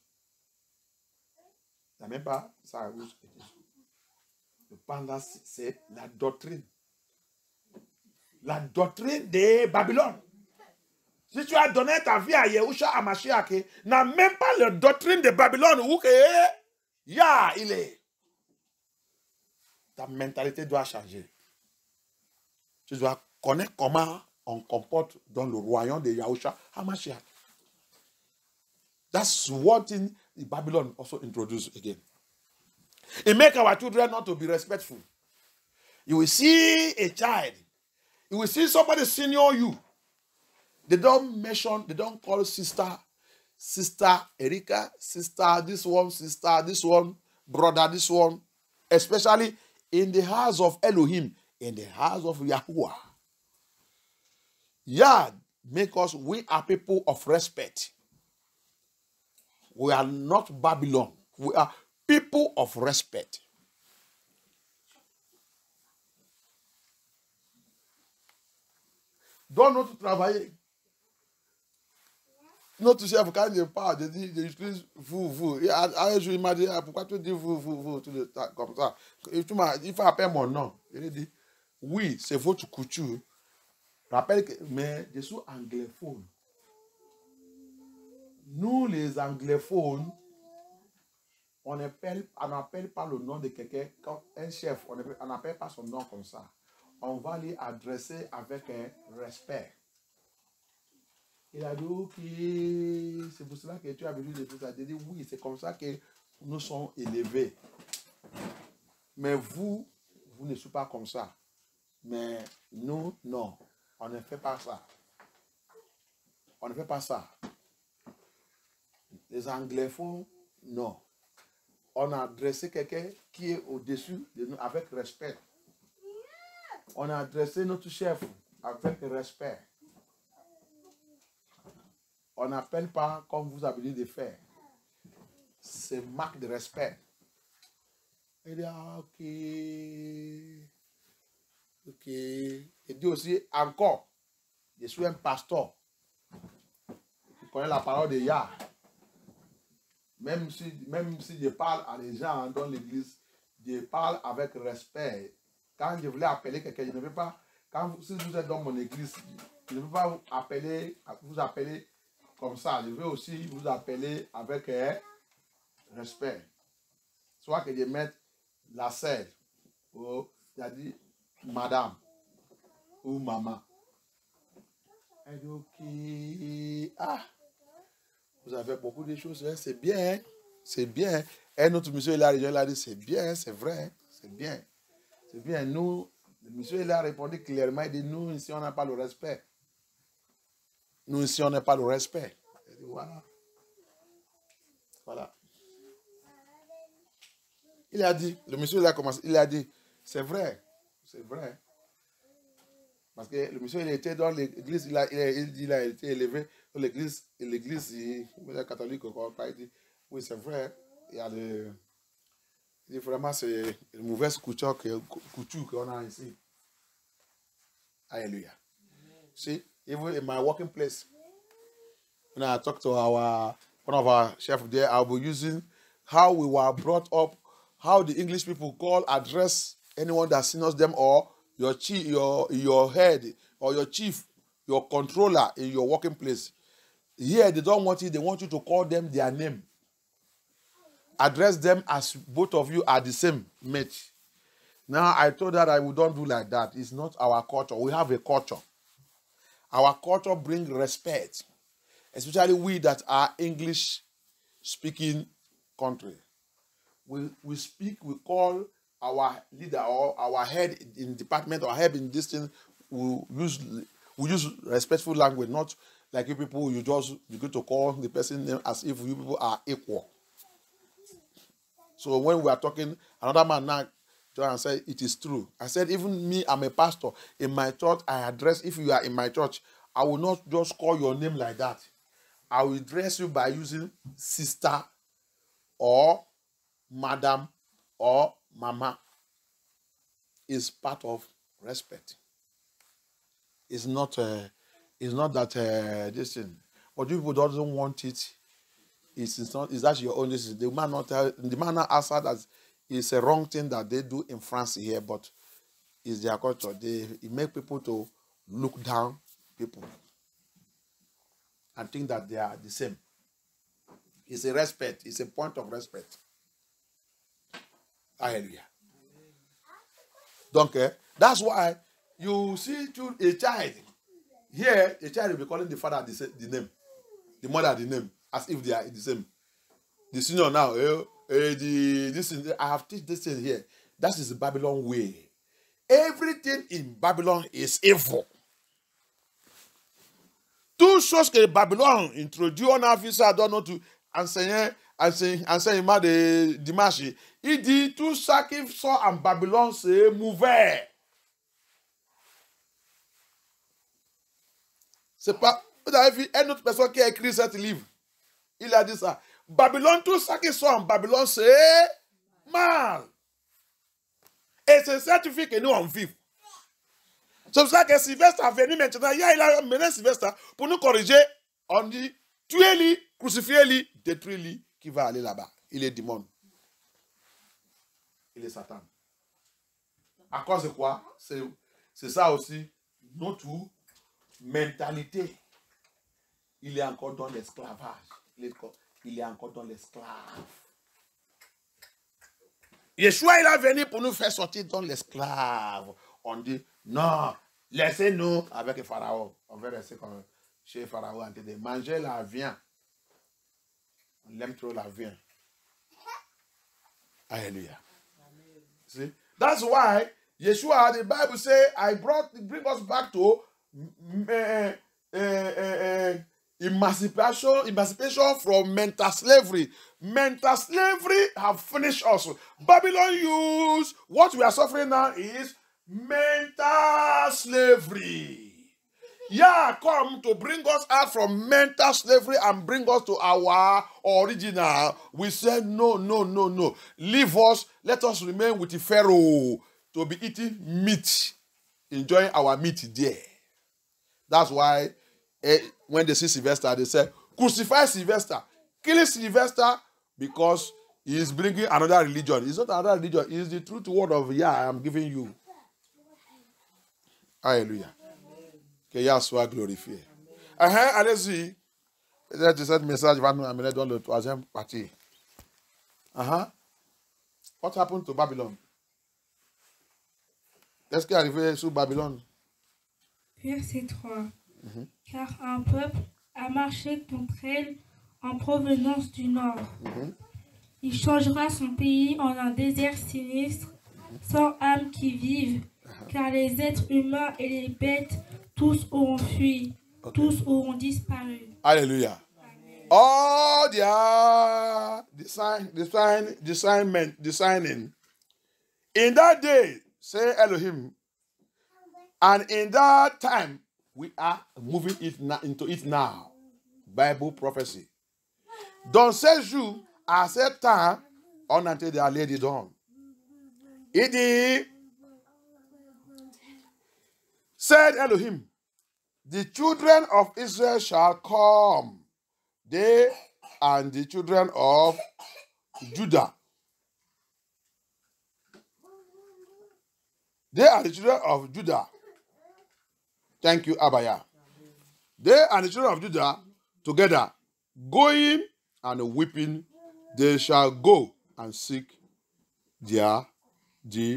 N'a même pas ça où qu'il est. Le pan là, c'est la doctrine. La doctrine de Babylone. Si tu as donné ta vie à Yehusha Hamashiach, n'a même pas la doctrine de Babylone où il est. Ta mentalité doit changer. Tu dois connaître comment on comporte dans le royaume de Yahusha Hamashiach. That's what in Babylon also introduced again. It makes our children not to be respectful. You will see a child. You will see somebody senior you. They don't call sister Erika, sister, this one, brother, this one. Especially in the house of Elohim, in the house of Yahuwah. Yeah, because we are people of respect. We are not Babylon. We are people of respect. Donne notre travailler. Notre chef, quand je parle, j'utilise vous. Un jour, il m'a dit, pourquoi tu dis vous, tout le temps, comme ça. Il faut appeler mon nom. Il dit, oui, c'est votre couture. Rappelle que, mais je suis anglophone. Nous, les anglophones, on n'appelle pas le nom de quelqu'un comme un chef. On n'appelle pas son nom comme ça. On va lui adresser avec un respect. Il a dit, ok, c'est pour cela que tu as besoin de tout ça. Il a dit, oui, c'est comme ça que nous sommes élevés. Mais vous ne soyez pas comme ça. Mais nous, non. On ne fait pas ça. On ne fait pas ça. Les anglophones, non. On a adressé quelqu'un qui est au-dessus de nous avec respect. On a adressé notre chef avec respect. On n'appelle pas comme vous avez dit de faire. C'est marque de respect. Il dit, ah, ok. Ok. Il dit aussi, encore, je suis un pasteur. Je connais la parole de Yah. Même si je parle à des gens dans l'église, je parle avec respect. Quand je voulais appeler quelqu'un, je ne veux pas, si vous êtes dans mon église, je ne veux pas vous appeler comme ça. Je veux aussi vous appeler avec respect. Soit que je mette la sœur, ou il a dit madame ou maman. Elle dit ok. Ah, vous avez beaucoup de choses, hein? C'est bien, hein? C'est bien. Un autre monsieur il a dit c'est bien, c'est vrai, c'est bien. C'est bien. Nous, le monsieur il a répondu clairement, il dit nous ici on n'a pas le respect. Nous ici on n'a pas le respect. Il dit voilà. Voilà. Il a dit, le monsieur il a commencé, il a dit, c'est vrai, c'est vrai. Parce que le monsieur il était dans l'église, il a été élevé dans l'église catholique, il dit, oui c'est vrai, il y a il dit vraiment c'est une mauvaise couture qu'on a ici. Hallelujah. See, even in my working place, when I talk to one of our chefs there, I'll be using how we were brought up, how the English people address anyone that seniors them, or your chief, your head, or your chief, your controller in your working place. Here they don't want it, they want you to call them their name. Address them as both of you are the same mate. Now I told her that we don't do like that. It's not our culture. We have a culture. Our culture brings respect, especially we that are English speaking country. We speak, we call our leader or our head in department or head in this thing, we use respectful language, not like you people, you go to call the person name as if you people are equal. So when we are talking, another man now John said, it is true. I said, even me, I'm a pastor. In my church, I address, if you are in my church, I will not just call your name like that. I will address you by using sister or madam or mama. Is part of respect. It's not that this thing. But people doesn't want it. It's not. Is that your own decision? The man not answer that it's a wrong thing that they do in France here, but it's their culture. It make people to look down people and think that they are the same. It's a respect. It's a point of respect. Hallelujah. Donc, that's why you see a child here, a child will be calling the father the name, the mother the name, as if they are the same. The senior now, I have teach this thing here. That is the Babylon way. Everything in Babylon is evil. Toutes choses que Babylone introduit, on a vu ça, donne tu enseignement de dimanche. Il dit tout ça qui sort en Babylone, c'est mauvais. C'est pas. Vous avez vu une autre personne qui a écrit ce livre. Il a dit ça. Babylone, tout ça qui sort en Babylone, c'est mal. Et c'est certifié que nous on vit. C'est pour ça que Sylvestre a venu maintenant. Il a mené Sylvestre pour nous corriger. On dit tuez-le, crucifiez-le, détruisez-le, qui va aller là-bas. Il est démon. Il est Satan. À cause de quoi? C'est ça aussi, notre mentalité. Il est encore dans l'esclavage. Il est encore dans l'esclave. Yeshua, il est venu pour nous faire sortir dans l'esclave. On dit, non, laissez-nous avec le Pharaon. On va rester comme chez Pharaon en train de manger la viande. On aime trop la viande. Hallelujah. See? That's why Yeshua, the Bible says, bring us back to emancipation from mental slavery. Mental slavery have finished us. Babylon use what we are suffering now is mental slavery. Yeah, come to bring us out from mental slavery and bring us to our original. We said, no. Leave us. Let us remain with the Pharaoh to be eating meat, enjoying our meat there. That's why when they see Sylvester, they say, crucify Sylvester. Kill Sylvester because he is bringing another religion. It's not another religion. It's the truth word of Yah I am giving you. Hallelujah. Que Yah soit glorifié. Allez-y. Cette message va nous amener dans le troisième partie. What happened to Babylon? Qu'est-ce qui est arrivé sur Babylone? Verset 3. Car un peuple a marché contre elle en provenance du nord. Il changera son pays en un désert sinistre, sans âme qui vive, car les êtres humains et les bêtes, tous auront fui, tous auront disparu. Alléluia. All the signing. In that day, say Elohim, and in that time, we are moving into it now. Bible prophecy. Dans ces jours, à ce temps, on entend des allées dedans. Il dit, said Elohim, the children of Israel shall come, they and the children of Judah. They are the children of Judah. Thank you, Abaya. They and the children of Judah together, going and weeping, they shall go and seek the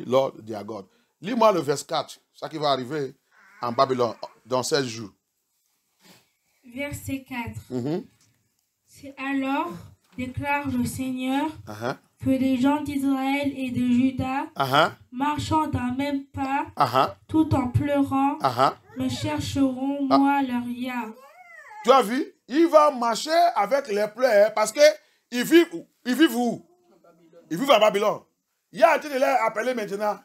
Lord, their God. Lis-moi le verset 4, ça qui va arriver en Babylone dans 16 jours. Verset 4. C'est alors, déclare le Seigneur, que les gens d'Israël et de Juda, marchant d'un même pas, tout en pleurant, me chercheront, moi, leur Yah. Tu as vu? Il va marcher avec les pleurs parce qu'ils vivent où? Ils vivent où? Ils vivent à Babylone. Yah a été appelé maintenant.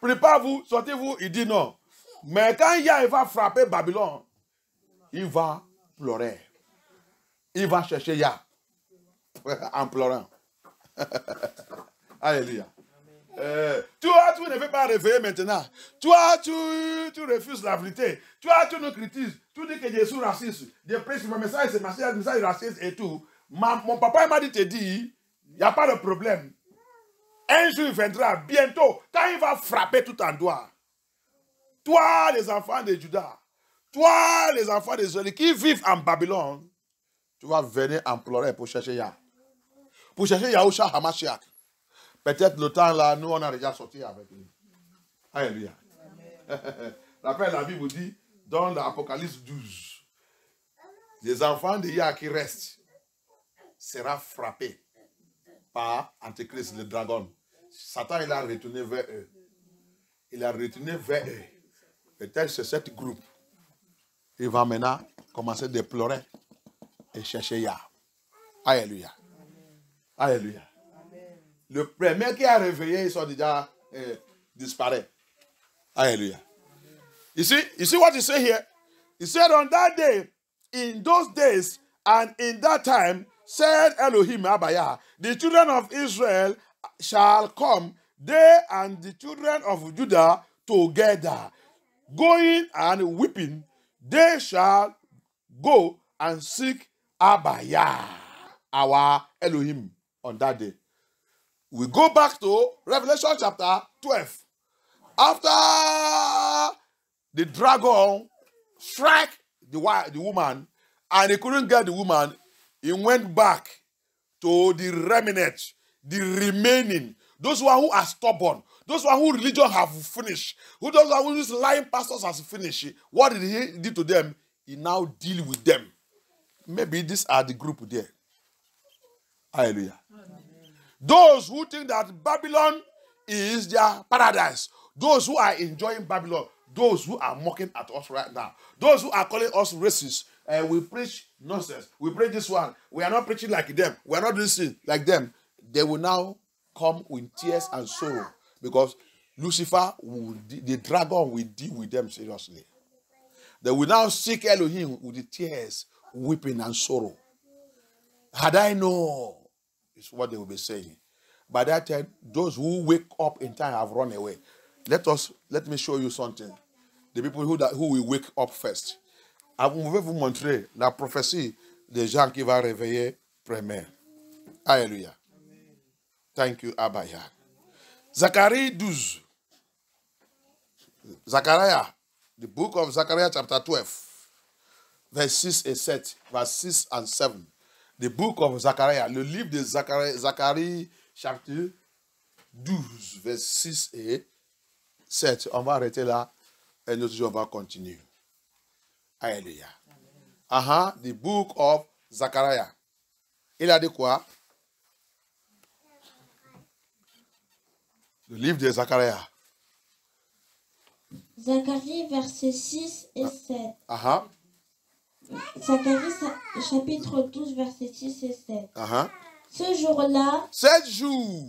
Préparez-vous, sortez-vous. Il dit non. Mais quand Yah va frapper Babylone, il va pleurer. Il va chercher Yah en pleurant. Alléluia. Toi, tu ne veux pas réveiller maintenant. Toi, tu refuses la vérité. Toi, tu nous critiques. Tu dis que je suis raciste. Je prêche mon message, c'est message raciste et tout. Mon papa m'a dit, te dit, il n'y a pas de problème. Un jour, il viendra bientôt, quand il va frapper tout en doigt. Toi, les enfants de Juda, toi, les enfants d'Israël qui vivent en Babylone, tu vas venir implorer pour chercher Yah. Pour chercher Yahushua Hamashiach. Peut-être le temps là, nous, on a déjà sorti avec lui. Alléluia. Rappelle, la Bible dit, dans l'Apocalypse 12, les enfants de Yah qui restent seront frappés par Antéchrist, le dragon. Satan, il a retourné vers eux. Il a retourné vers eux. Peut-être c'est ce groupe. Il va maintenant commencer à déplorer et chercher Yah. Alléluia. Alléluia. Le premier qui a réveillé, ils sont déjà disparus. Alléluia. You see what he said here? He said on that day, in those days, and in that time, said Elohim Abaya, the children of Israel shall come, they and the children of Judah together, going and weeping, they shall go and seek Abaya, our Elohim, on that day. We go back to Revelation chapter 12. After the dragon struck the woman, and he couldn't get the woman, he went back to the remnant, the remaining, those who are stubborn, those who religion have finished, those whose lying pastors has finished. What did he do to them? He now deal with them. Maybe these are the group there. Hallelujah. Amen. Those who think that Babylon is their paradise, those who are enjoying Babylon, those who are mocking at us right now, those who are calling us racist, we preach nonsense, we preach this one, we are not preaching like them, we are not doing this like them, they will now come with tears and sorrow, because Lucifer, the dragon, will deal with them seriously. They will now seek Elohim with the tears, weeping and sorrow. Had I known, is what they will be saying. By that time, those who wake up in time have run away. Let me show you something. The people who will wake up first. Je vais vous montrer la prophétie des gens qui vont réveiller premier. Alléluia. Thank you, Abaya. Zacharie 12. Zachariah, the book of Zechariah chapter 12, verse 6 and 7, verse 6 and 7. The book of Zechariah, le livre de Zacharie chapitre 12, verse 6 et 7. On va arrêter là et nous on va continuer. Alléluia. The book of Zechariah. Il a dit quoi? Le livre de Zachariah. Zacharie, versets 6 et 7. Zacharie, chapitre 12, versets 6 et 7. Ce jour-là, 7 jours,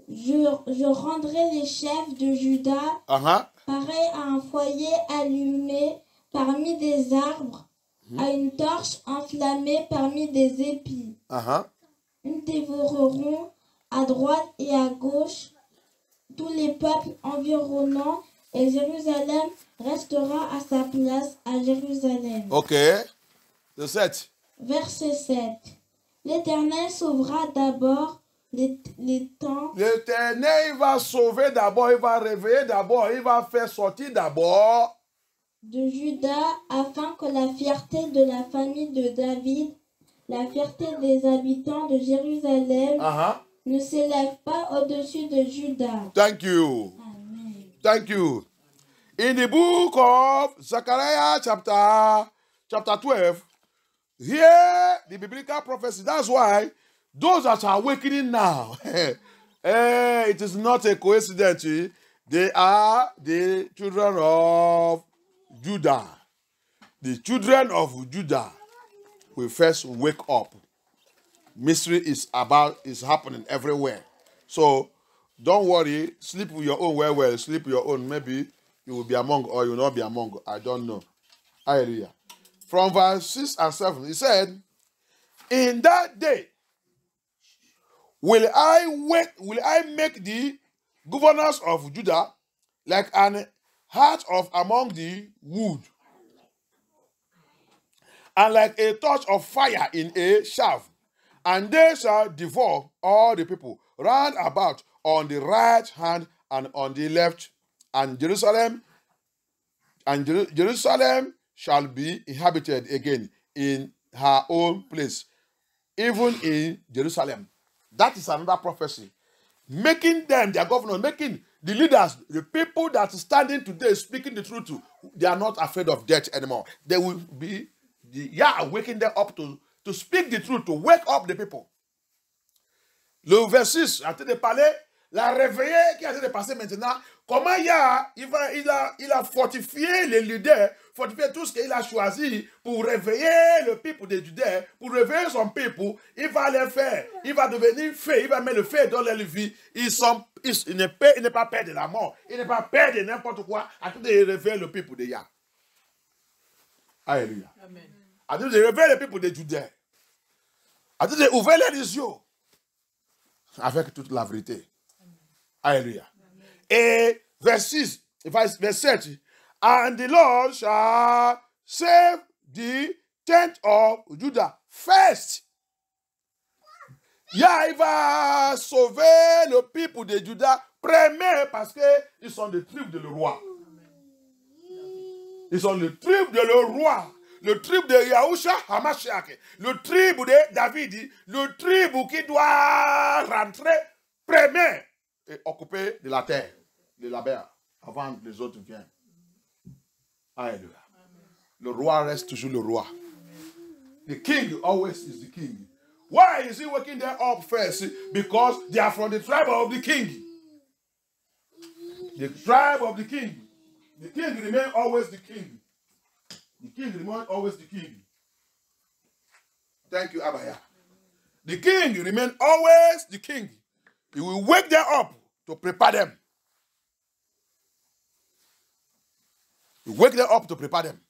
je rendrai les chefs de Juda pareil à un foyer allumé parmi des arbres, à une torche enflammée parmi des épis. Ils dévoreront à droite et à gauche tous les peuples environnants, et Jérusalem restera à sa place à Jérusalem. Ok. Le 7. Verset 7. L'Éternel sauvera d'abord les temps. L'Éternel va sauver d'abord, il va réveiller d'abord, il va faire sortir d'abord de Juda, afin que la fierté de la famille de David, la fierté des habitants de Jérusalem, ne s'élève pas au-dessus de Juda. Thank you. Amen. Thank you. In the book of Zechariah chapter 12, here the biblical prophecy, that's why those that are awakening now, it is not a coincidence. They are the children of Judah. The children of Judah will first wake up. Mystery is happening everywhere. So don't worry, sleep with your own well, sleep with your own. Maybe you will be among or you will not be among. I don't know. Hallelujah. From verse 6 and 7, he said, in that day will I make the governors of Judah, like an heart of among the wood, and like a torch of fire in a shaft. And they shall devour all the people round about on the right hand and on the left. And Jerusalem shall be inhabited again in her own place, even in Jerusalem. That is another prophecy. Making them their governors, making the leaders, the people that are standing today speaking the truth to, they are not afraid of death anymore. They will be waking them up to speak the truth, to wake up the people. Le verset 6, a été de parler, la réveillée qui a été de passer maintenant, comment il a fortifié les leaders, fortifié tout ce qu'il a choisi pour réveiller le peuple de Judée, pour réveiller son peuple, il va les faire, il va devenir feu, il va mettre le feu dans leur vie. Il n'est pas peur de la mort, il n'est pas peur de n'importe quoi, à tout de réveiller le peuple de Yah. Alléluia. Amen. À tout de réveiller le peuple de Judée. À tout de ouvrir les yeux avec toute la vérité. Alléluia. Et verset 7. And the Lord shall save the tent of Judah first. Il va sauver le peuple de Judah premier parce qu'ils sont des tribus de le roi. Ils sont les tribus de le roi. Le tribu de Yahusha Hamashiach, le tribu de David, le tribu qui doit rentrer premier et occuper de la terre, de la mer, avant que les autres viennent. Alléluia. Le roi reste toujours le roi. The king always is the king. Why is he waking them up first? Because they are from the tribe of the king. The tribe of the king. The king remains always the king. The king remains always the king. Thank you, Abaya. The king remains always the king. He will wake them up to prepare them. He will wake them up to prepare them.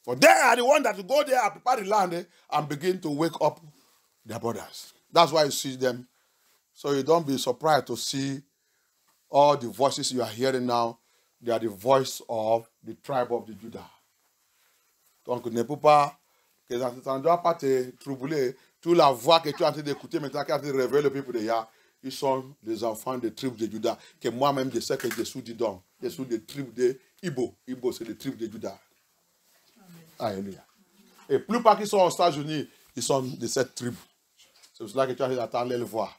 For they are the ones that will go there and prepare the land and begin to wake up their brothers. That's why you see them. So you don't be surprised to see all the voices you are hearing now. They are the voice of the tribe of the Judah. Donc, ne peut pas, que ça ne doit pas te troubler. Toute la voix que tu es en train d'écouter maintenant, qui est en train de réveiller le peuple de Yah, ils sont des enfants des tribus de Judah, que moi-même je sais que je suis dedans. Je suis des tribus de Ibo. Ibo, c'est les tribus de Judah. Alléluia. Et plus pas qu'ils sont aux États-Unis, ils sont de cette tribu. C'est pour cela que tu as entendu les voix.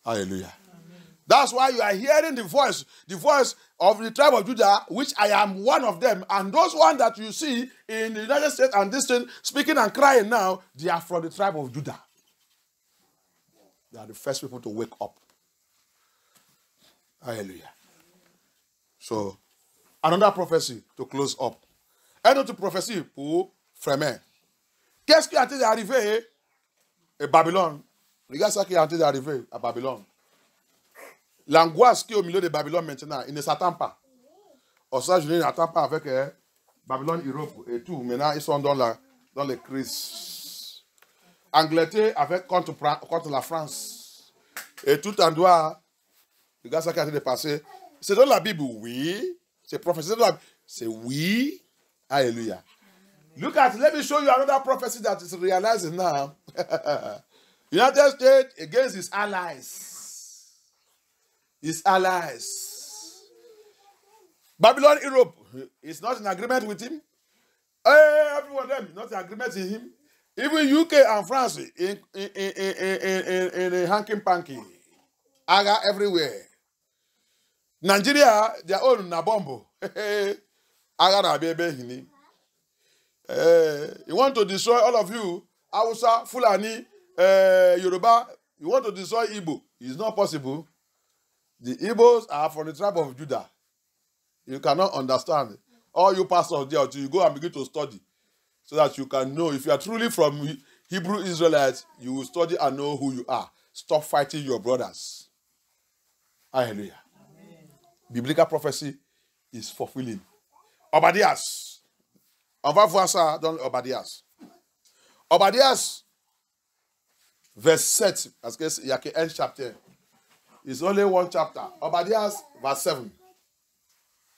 Alléluia. That's why you are hearing the voice of the tribe of Judah, which I am one of them. And those ones that you see in the United States and this thing, speaking and crying now, they are from the tribe of Judah. They are the first people to wake up. Hallelujah. So, another prophecy to close up. Un autre prophétie pour Fremen. Qu'est-ce qui est en train d'arriver à Babylone? Regarde ça qui est en train d'arriver à Babylone. L'angoisse qui est au milieu de Babylone maintenant, il ne s'attend pas. Aux États-Unis, il n'attend pas avec Babylone, Europe et tout. Maintenant, ils sont dans les crises. Angleterre avec contre la France. Et tout en doit. Regarde ça qui est en train de passer. C'est dans la Bible, oui. C'est prophétisé dans la Bible. C'est oui. Hallelujah. Look at, let me show you another prophecy that is realizing now. United States against his allies. His allies. Babylon, Europe is not in agreement with him. Every one of them is not in agreement with him. Even UK and France in a hanky-panky. Aga everywhere. Nigeria, their own Nabombo. Aga na baby. You want to destroy all of you, Hausa, Fulani, Yoruba. You want to destroy Igbo. It's not possible. The Igbos are from the tribe of Judah. You cannot understand. All you pastors there, until you go and begin to study, so that you can know. If you are truly from Hebrew Israelites, you will study and know who you are. Stop fighting your brothers. Hallelujah. Amen. Biblical prophecy is fulfilling. Obadias. On va voir ça dans Obadias. Obadias, verset 7, parce qu'il n'y a qu'un chapitre. It's only one chapter. Obadiah, verse 7.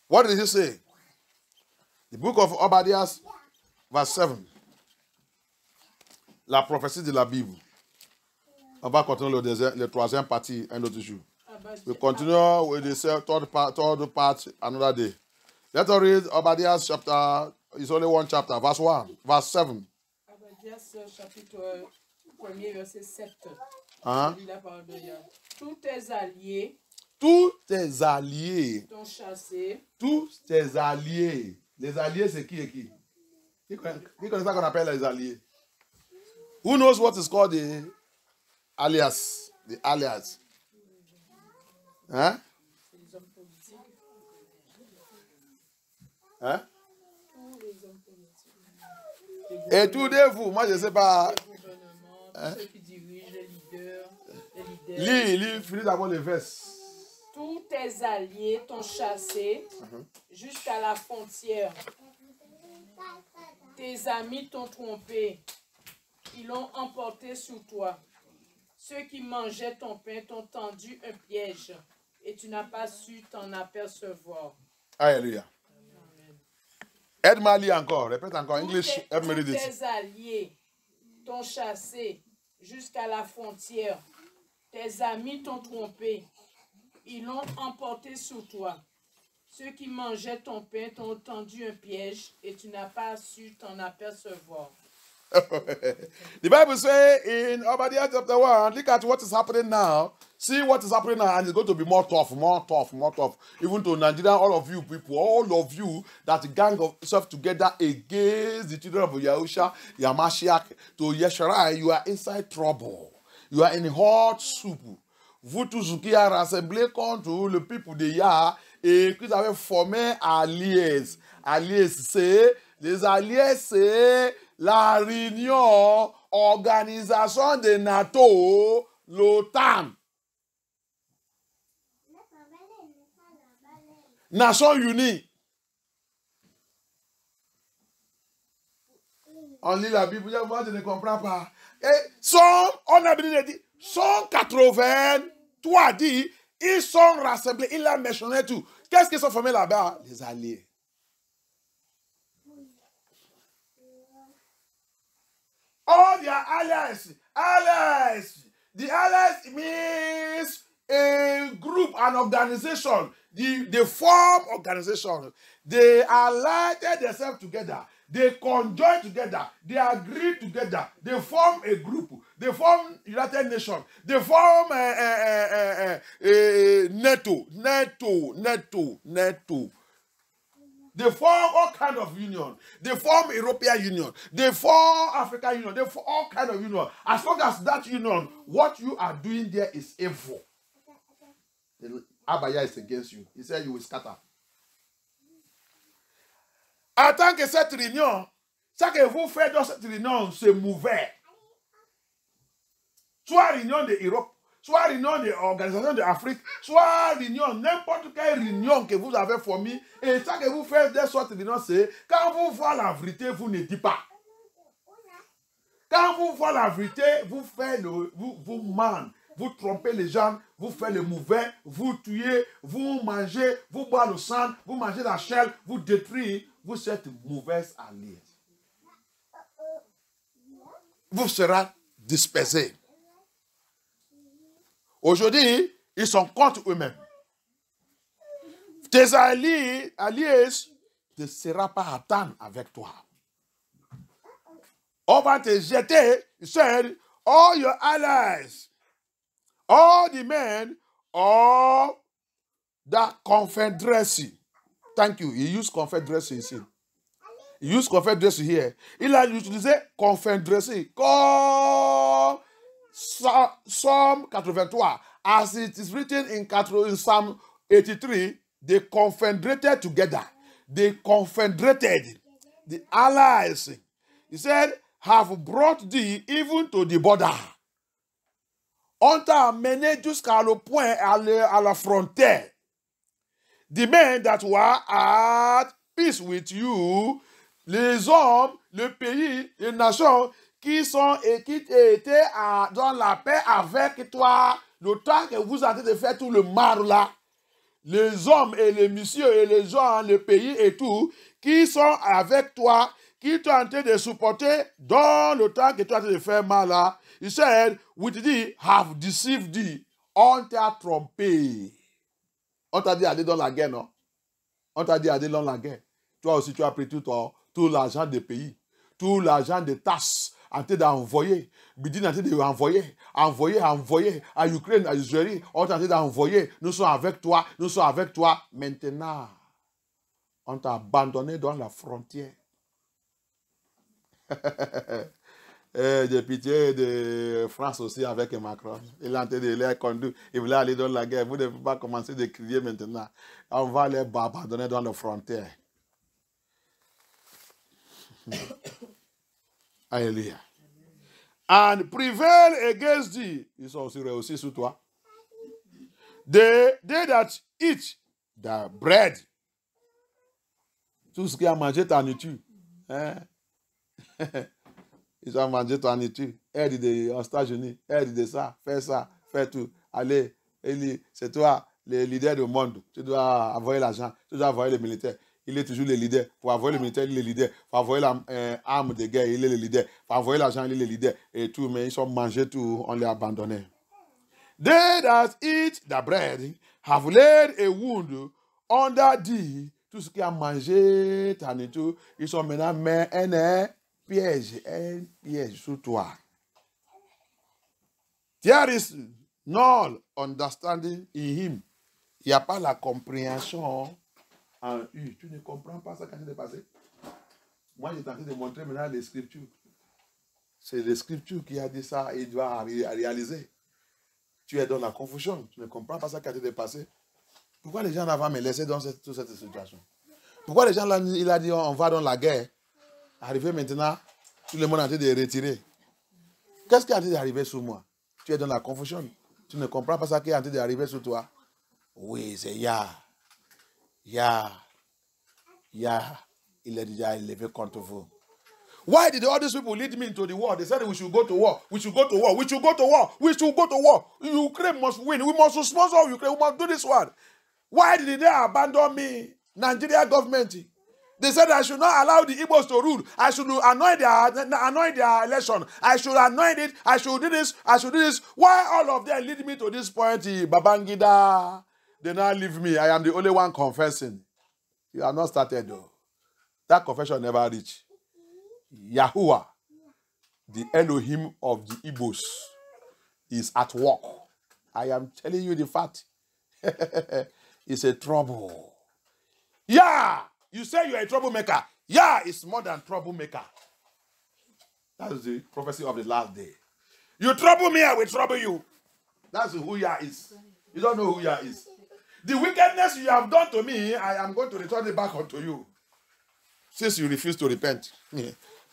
What did he say? The book of Obadiah, verse 7. La prophétie de la Bible. On va continuer le troisième partie un autre jour. We continue with the third part another day. Let us read Obadiah chapter, it's only one chapter, verse 1, verse 7. Obadiah chapitre 1er, verset 7. Uh-huh. La parole de Dieu. Tous tes alliés t'ont chassé. Tous tes alliés. Les alliés, c'est qui et qui? Qui connaît ça qu'on appelle les alliés? Who knows what is called the alias? The alias. Hein? Hein? Et tous de vous, moi je ne sais pas. Hein? Ceux qui dirigent, les leaders. Lis, finis d'abord les verses. Tous tes alliés t'ont chassé jusqu'à la frontière. Tes amis t'ont trompé. Ils l'ont emporté sur toi. Ceux qui mangeaient ton pain t'ont tendu un piège et tu n'as pas su t'en apercevoir. Alléluia. Aide-moi à lire encore. Répète encore. English. Tous tes alliés t'ont chassé jusqu'à la frontière. Tes amis t'ont trompé. Ils l'ont emporté sur toi. Ceux qui mangeaient ton pain t'ont tendu un piège et tu n'as pas su t'en apercevoir. The Bible says in Obadiah chapter 1, look at what is happening now. See what is happening now, and it's going to be more tough. Even to Nigeria, all of you people, all of you that gang yourself together against the children of Yahusha, Yamashiach, to Yesharai, you are inside trouble. You are in hot soup. Vous tous qui êtes rassemblés contre le peuple de Yah et que vous avez formé alliés. Alliés, c'est les alliés, c'est la réunion, organisation de NATO, l'OTAN. Nations Unies. On lit la Bible, moi je ne comprends pas. Et on a bien dit, 183 dit, ils sont rassemblés, il a mentionné tout. Qu'est-ce qu'ils sont formés là-bas? Les alliés. All their allies. The allies means a group, an organization. They form organization. They allied themselves together. They conjoin together. They agree together. They form a group. They form United Nations. They form NATO. They form all kind of union. They form European Union. They form African Union. They form all kind of union. As long as that union, what you are doing there is evil. Abaya is against you. He said you will scatter. En tant que cette réunion, ça que vous faites dans cette réunion, c'est mauvais. Soit réunion de l'Europe, soit réunion de l'Organisation de l'Afrique, soit réunion, n'importe quelle réunion que vous avez formée, et ça que vous faites de cette réunion, c'est quand vous voyez la vérité, vous ne dites pas. Quand vous voyez la vérité, vous faites vous mentez, vous trompez les gens, vous faites le mauvais, vous tuez, vous mangez, vous boivez le sang, vous mangez la chair, vous détruisez, vous êtes mauvaise alliée. Vous serez dispersés. Aujourd'hui, ils sont contre eux-mêmes. Tes alliés ne seront pas attendre avec toi. On va te jeter, he said, all your allies, all the men, all the confederacy. Thank you. He used confederacy ici. He used confederacy here. Il a utilisé confederacy comme Psalm 83. As it is written in Psalm 83, they confederated together. They confederated. The allies. He said, have brought thee even to the border. On t'a amené jusqu'à le point, à la frontière. The men that were at peace with you, les hommes, le pays, les nations qui étaient dans la paix avec toi le temps que vous êtes en train de faire tout le mal là, les hommes et les messieurs et les gens, le pays et tout, qui sont avec toi, qui sont en train de supporter dans le temps que tu es en train de faire mal là, he said, with thee have deceived thee. On t'a trompé. On t'a dit aller dans la guerre, non? On t'a dit aller dans la guerre. Toi aussi, tu as pris tout l'argent des pays, tout l'argent des tasses, en train d'envoyer. Bidin en train d'envoyer, envoyer à Ukraine, à Israël. On t'a en train d'envoyer. Nous sommes avec toi, nous sommes avec toi. Maintenant, on t'a abandonné dans la frontière. J'ai pitié de France aussi avec Macron. Il est en train de les conduire. Il voulait aller dans la guerre. Vous ne pouvez pas commencer de crier maintenant. On va les abandonner dans la frontière. Alléluia. And prevail against thee. Ils sont aussi réussis sur toi. They that eat the bread. Tout ce qui a mangé ta nourriture. Hein? Ils ont mangé ta nourriture. Elle dit aux États-Unis, elle dit ça, fais tout. Allez, c'est toi, le leader du monde. Tu dois envoyer l'argent, tu dois envoyer les militaires. Il est toujours le leader. Pour envoyer le militaire, il est le leader. Pour envoyer l'arme de guerre, il est le leader. Pour envoyer l'argent, il est le leader. Et tout, mais ils ont mangé tout, on les a abandonnés. They that eat the bread have laid a wound under thee. Tout ce qui a mangé ta nourriture, ils sont maintenant mis un piège sur toi. There is no understanding in him. Il n'y a pas la compréhension en lui. Tu ne comprends pas ça quand il est passé. Moi, j'ai tenté de montrer maintenant les Scriptures. C'est les Scriptures qui a dit ça et il doit réaliser. Tu es dans la confusion. Tu ne comprends pas ça quand il est passé. Pourquoi les gens avant me laisser dans toute cette situation? Pourquoi les gens là, il a dit on va dans la guerre? Arrivé maintenant, tout le monde est en train de retirer. Qu'est-ce qui est en train d'arriver sur moi? Tu es dans la confusion. Tu ne comprends pas ça qui est en train d'arriver sur toi? Oui, c'est il est déjà élevé contre vous. Why did all these people lead me into the war? They said we should go to war. We should go to war. We should go to war. We should go to war. Ukraine must win. We must sponsor Ukraine. We must do this one. Why did they abandon me? Nigeria government. They said I should not allow the Igbos to rule. I should anoint their election. I should anoint it. I should do this. I should do this. Why all of them lead me to this point? Babangida, they now leave me. I am the only one confessing. You have not started though. That confession never reached. Yahuwah, the Elohim of the Igbos, is at work. I am telling you the fact. It's a trouble. Yeah, you say you're a troublemaker. Yeah, it's more than troublemaker. That's the prophecy of the last day. You trouble me, I will trouble you. That's who Yah is. You don't know who Yah is. The wickedness you have done to me, I am going to return it back unto you. Since you refuse to repent.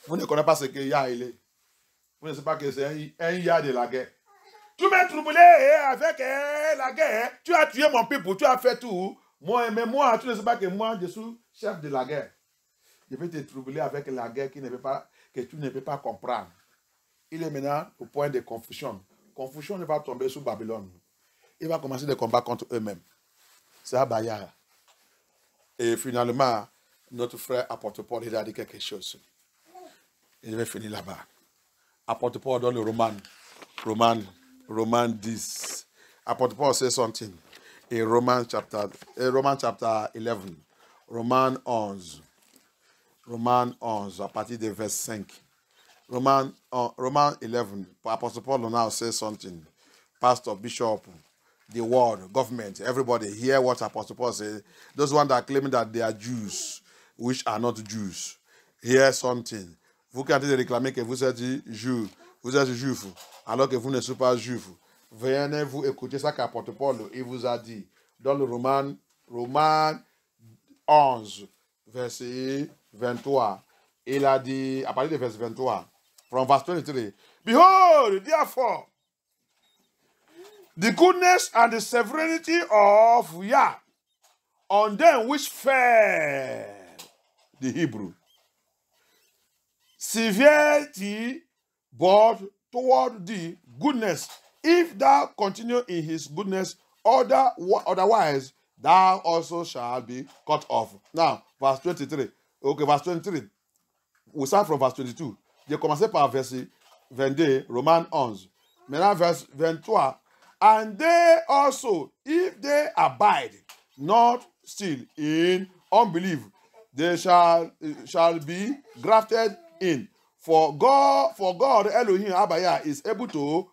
Vous ne connaissez pas ce que Yah il est. Vous ne savez pas que c'est un Yah de la guerre. Tu m'as troublé avec la guerre. Tu as tué mon peuple, tu as fait tout. Mais moi, tu ne sais pas que moi, je suis chef de la guerre. Je vais te troubler avec la guerre que tu ne peux pas comprendre. Il est maintenant au point de confusion. Confusion ne va tomber sur Babylone. Il va commencer des combats contre eux-mêmes. C'est Abaya. Et finalement, notre frère apôtre Paul, il a dit quelque chose. Et je vais finir là-bas. Apôtre Paul dans le Roman 10. Apôtre Paul says something in Romans chapter 11. Roman 11. Roman 11, à partir de verset 5. Roman 11. Apostle Paul now says something. Pastor, bishop, the world, government, everybody hear what Apostle Paul says. Those ones that are claiming that they are Jews, which are not Jews, hear something. Vous qui êtes en train de réclamer que vous êtes juif, alors que vous ne soyez pas juif. Venez vous écouter ça qu'apôtre Paul il vous a dit dans le Roman 11, verset 23. Il a dit, à partir de verset 23, from verse 23, behold, therefore, the goodness and the sovereignty of Yah on them which fear the Hebrew. Severity, but toward the goodness If thou continue in his goodness, otherwise thou also shall be cut off. Now, verse 23. Okay, verse 23. We start from verse 22. J'ai commencé par verset 22, Romains 11. Maintenant, verse 23. And they also, if they abide not still in unbelief, they shall be grafted in. For God Elohim Abaya is able to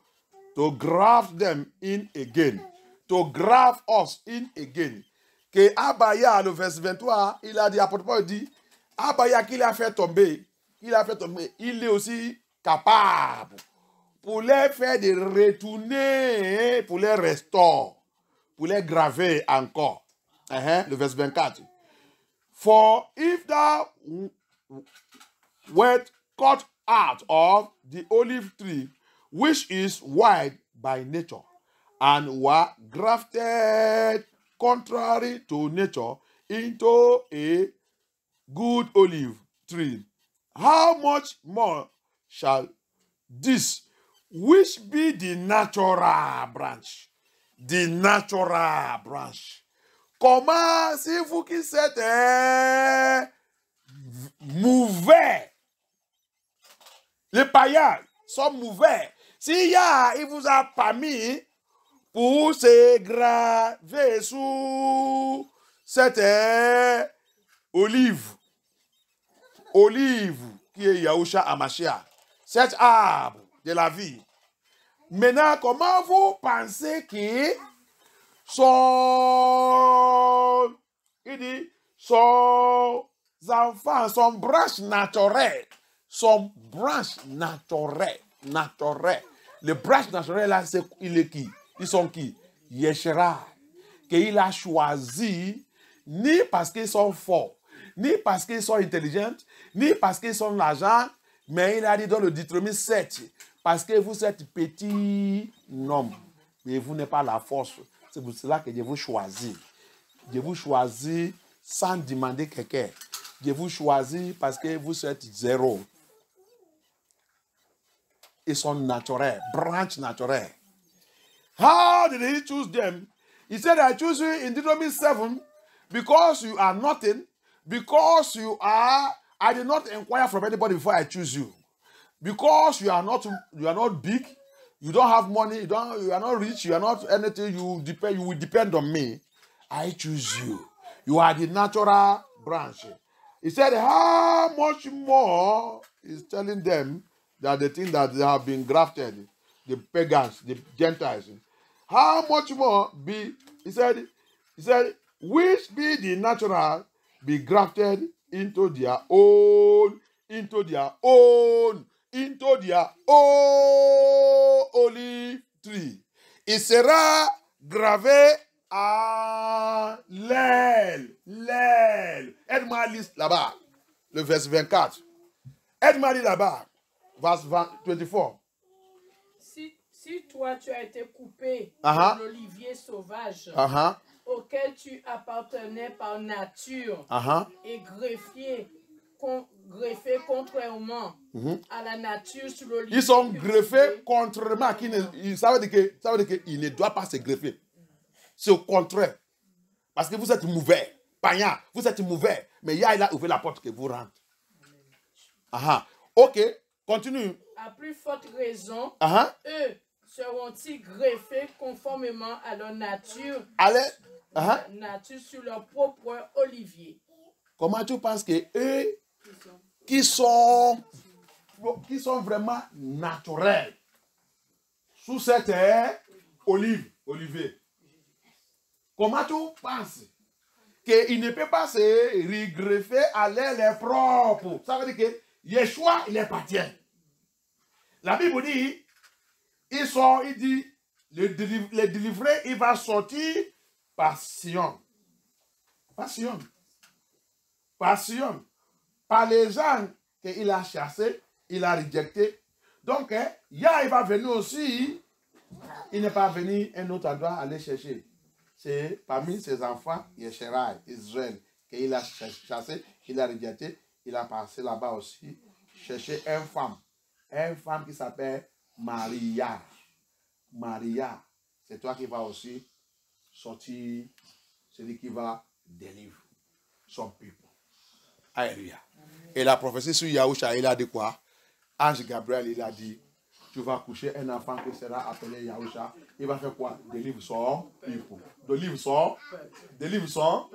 graft them in again. To graft us in again. Que Abaya, le verset 23, il a dit, apôtre Paul dit, Abaya qu'il a fait tomber, il est aussi capable pour les faire de retourner, pour les restaurer, pour les graver encore. Le verset 24. For if thou wert cut out of the olive tree, which is wide by nature, and were grafted contrary to nature into a good olive tree, how much more shall this, which be the natural branch, comment si vous qui êtes mauvais, les païens sont mauvais, si il vous a pas mis pour se graver sous cette olive qui est Yahushua Amashia, cet arbre de la vie. Maintenant, comment vous pensez que son enfant, son branche naturelle, les branches naturelles là, il est qui? Ils sont qui? Yeshera, qu'il a choisi, ni parce qu'ils sont forts, ni parce qu'ils sont intelligents, ni parce qu'ils sont l'argent, mais il a dit dans le Deutéronome 7, parce que vous êtes petit nombre, mais vous n'êtes pas la force. C'est pour cela que je vous choisis. Je vous choisis sans demander quelqu'un. Je vous choisis parce que vous êtes zéro. Ils sont naturels, branches naturelles. How did he choose them? He said, I choose you in Deuteronomy 7 because you are nothing, because you are, I did not inquire from anybody before I choose you. Because you are not big, you don't have money, you are not rich, you are not anything, you will depend on me. I choose you. You are the natural branch. He said, how much more? He's telling them that the thing that they have been grafted, the pagans, the Gentiles. How much more be, he said, which be the natural be grafted into their own olive tree. Il sera gravé à l'aile. Aide-moi à lire là-bas, le verset 24. Aide-moi à lire là-bas, verset 24. Si toi tu as été coupé de l'olivier sauvage auquel tu appartenais par nature et greffé contrairement à la nature sur l'olivier. Ils sont greffés contrairement à qui ça veut dire qu'il ne doit pas se greffer. C'est au contraire. Parce que vous êtes mauvais. Païen, vous êtes mauvais. Mais il a ouvert la porte que vous rentrez. Ok, continue. À plus forte raison, eux seront-ils greffés conformément à leur nature, nature sur leur propre olivier. Comment tu penses que eux qui sont vraiment naturels sous cette olivier, comment tu penses qu'il ne peut pas se regreffer à l'aile propre? Ça veut dire que Yeshua, il appartient. La Bible dit, il dit, le délivré, il va sortir par Sion. Par les gens qu'il a chassés, il a rejeté. Donc, il va venir aussi, il n'est pas venu un autre endroit aller chercher. C'est parmi ses enfants, Yeshera, Israël, qu'il a chassé, il a rejeté, il a passé là-bas aussi, chercher une femme qui s'appelle Maria. Maria, c'est toi qui vas aussi sortir, celui qui va délivrer son peuple. Alléluia. Et la prophétie sur Yahusha, il a dit quoi? Ange Gabriel, il a dit, tu vas coucher un enfant qui sera appelé Yahusha. Il va faire quoi? Délivre son peuple. Délivre son.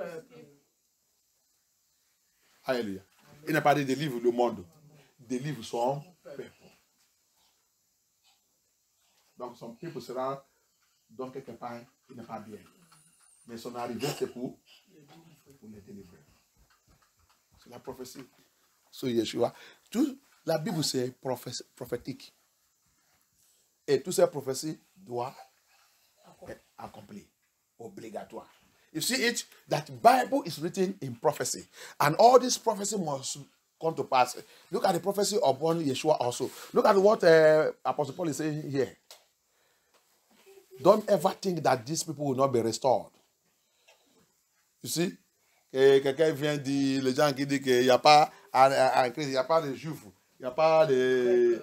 Alléluia. Il n'a pas dit délivre le monde. Délivre son peuple. Donc son peuple sera donc quelque part, il n'est pas bien. Mais son arrivée, c'est pour les délivrer. C'est la prophétie sur Yeshua. La Bible, c'est prophétique. Et toutes ces prophéties doivent être accomplies. Obligatoire. You see it, that Bible is written in prophecy. And all this prophecy must come to pass. Look at the prophecy upon Yeshua also. Look at what Apostle Paul is saying here. Don't ever think that these people will not be restored. You see? Quelqu'un vient dire, les gens qui disent qu'il n'y a pas en Christ, il n'y a pas de juifs, il n'y a pas de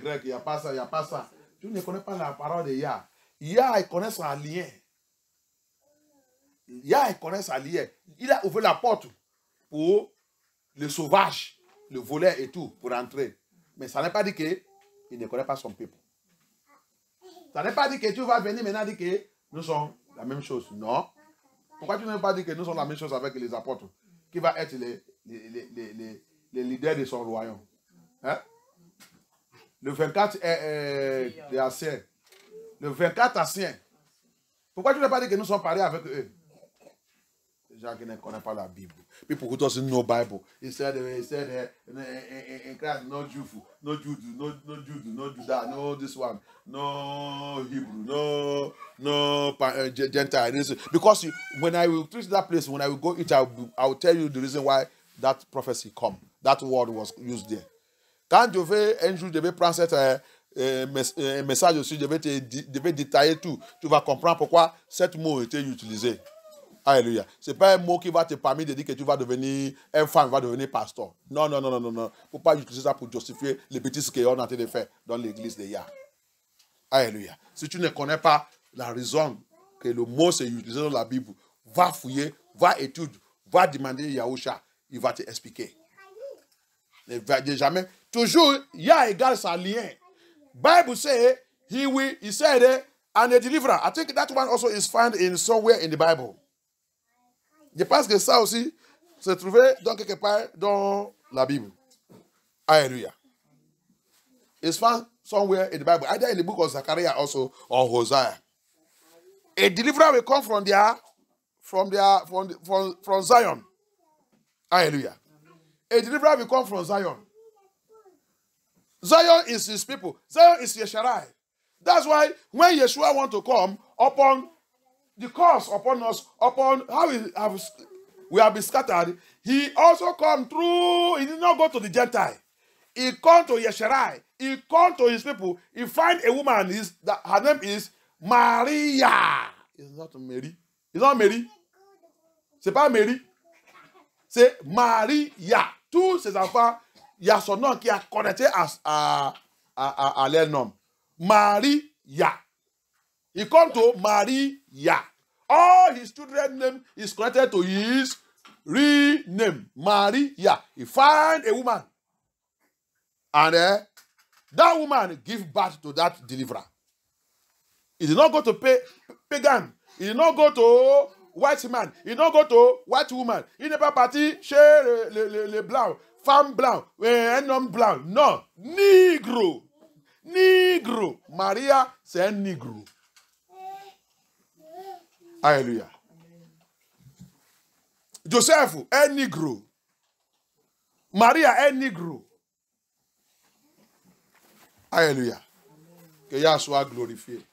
Grecs, il n'y a pas ça, il n'y a pas ça. Tu ne connais pas la parole de Yah. Yah, il connaît son lien. Yah, il connaît son lien. Il a ouvert la porte pour le sauvage, le voleur et tout, pour entrer. Mais ça n'est pas dit qu'il ne connaît pas son peuple. Ça n'est pas dit que tu vas venir maintenant dire que nous sommes la même chose. Non. Pourquoi tu n'as pas dit que nous sommes la même chose avec les apôtres? Qui va être les leaders de son royaume? Hein? Le 24 est ancien. Le 24 ancien. Pourquoi tu n'as pas dit que nous sommes pareils avec eux? Les gens qui ne connaissent pas la Bible. People who doesn't know Bible. He said in Christ, no Jew, no Jude, no Judah, no this one, no Hebrew, no Gentile. Because when I will reach that place, when I will go it, I will tell you the reason why that prophecy come. That word was used there. Quand un jour devait prendre un message aussi, devait détailler tout. Tu vas comprendre pourquoi cet mot a été utilisé. Alléluia. Ce n'est pas un mot qui va te permettre de dire que tu vas devenir un femme, va devenir pasteur. Non. Il ne faut pas utiliser ça pour justifier les bêtises qu'on est en train de faire dans l'église de Yah. Alléluia. Si tu ne connais pas la raison que le mot s'est utilisé dans la Bible, va fouiller, va étudier, va demander Yahusha, il va t'expliquer. Ne va jamais. Toujours, Yah égale sa lien. Bible say, he said, and a deliverer. I think that one also is found in somewhere in the Bible. Je pense que ça aussi se trouvait dans quelque part dans la Bible. Hallelujah. It's found somewhere in the Bible, either in the book of Zechariah also or Hosea. A deliverer will come from Zion. Hallelujah. A deliverer will come from Zion. Zion is his people. Zion is Yesharai. That's why when Yeshua want to come upon the curse upon us, upon how we have been scattered, he also come through. He did not go to the Gentile. He come to Yesharai. He come to his people. He find a woman. Her name is Maria. It's not Mary. It's not Mary. C'est pas Mary. C'est Maria. Tous ces enfants, il y a son nom qui est connecté à leur nom. Maria. He come to Maria. All his children's name is connected to his real name, Maria. He find a woman. And that woman give birth to that deliverer. He did not go to pagan. He did not go to white man. He did not go to white woman. Il n'est pas parti chez les blancs, femme blanc, un homme blanc. Non, négro. Négro. Maria, c'est un négro. Alléluia. Joseph, un négro. Maria, un négro. Alléluia. Que Yah soit glorifié.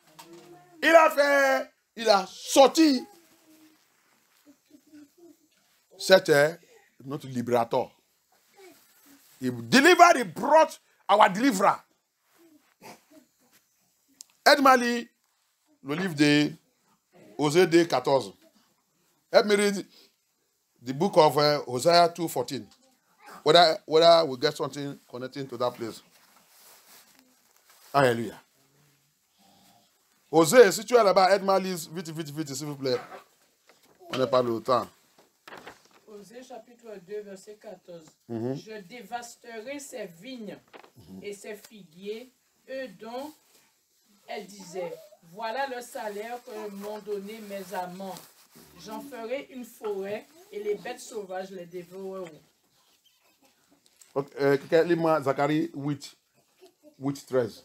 Il a sorti. C'était notre libérateur. He delivered, he brought our deliverer. Aide-moi à lire le livre de Osée 2:14. Help me read the book of Hosea 2:14. Whether we get something connecting to that place. Hallelujah. Osée, si tu es là-bas, aide-moi à lire vite, s'il vous plaît. On n'a pas le temps. Osée chapitre 2, verset 14. Je dévasterai ses vignes et ses figuiers, eux dont elle disait, voilà le salaire que m'ont donné mes amants. J'en ferai une forêt et les bêtes sauvages les dévoreront. Okay, lis-moi Zacharie 8, 13.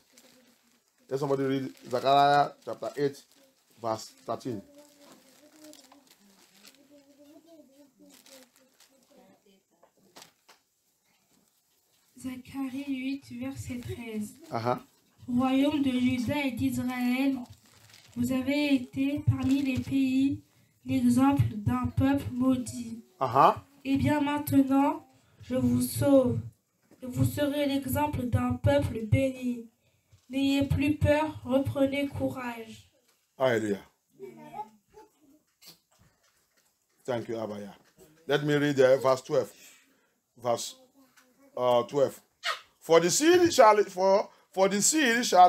Let somebody read Zechariah chapter 8, verse 13. Zacharie 8, verset 13. Uh-huh. Royaume de Juda et d'Israël, vous avez été parmi les pays l'exemple d'un peuple maudit. Uh-huh. Eh bien maintenant, je vous sauve. Vous serez l'exemple d'un peuple béni. N'ayez plus peur, reprenez courage. Hallelujah. Thank you, Abaya. Let me read verse 12. Verse 12. For the seed shall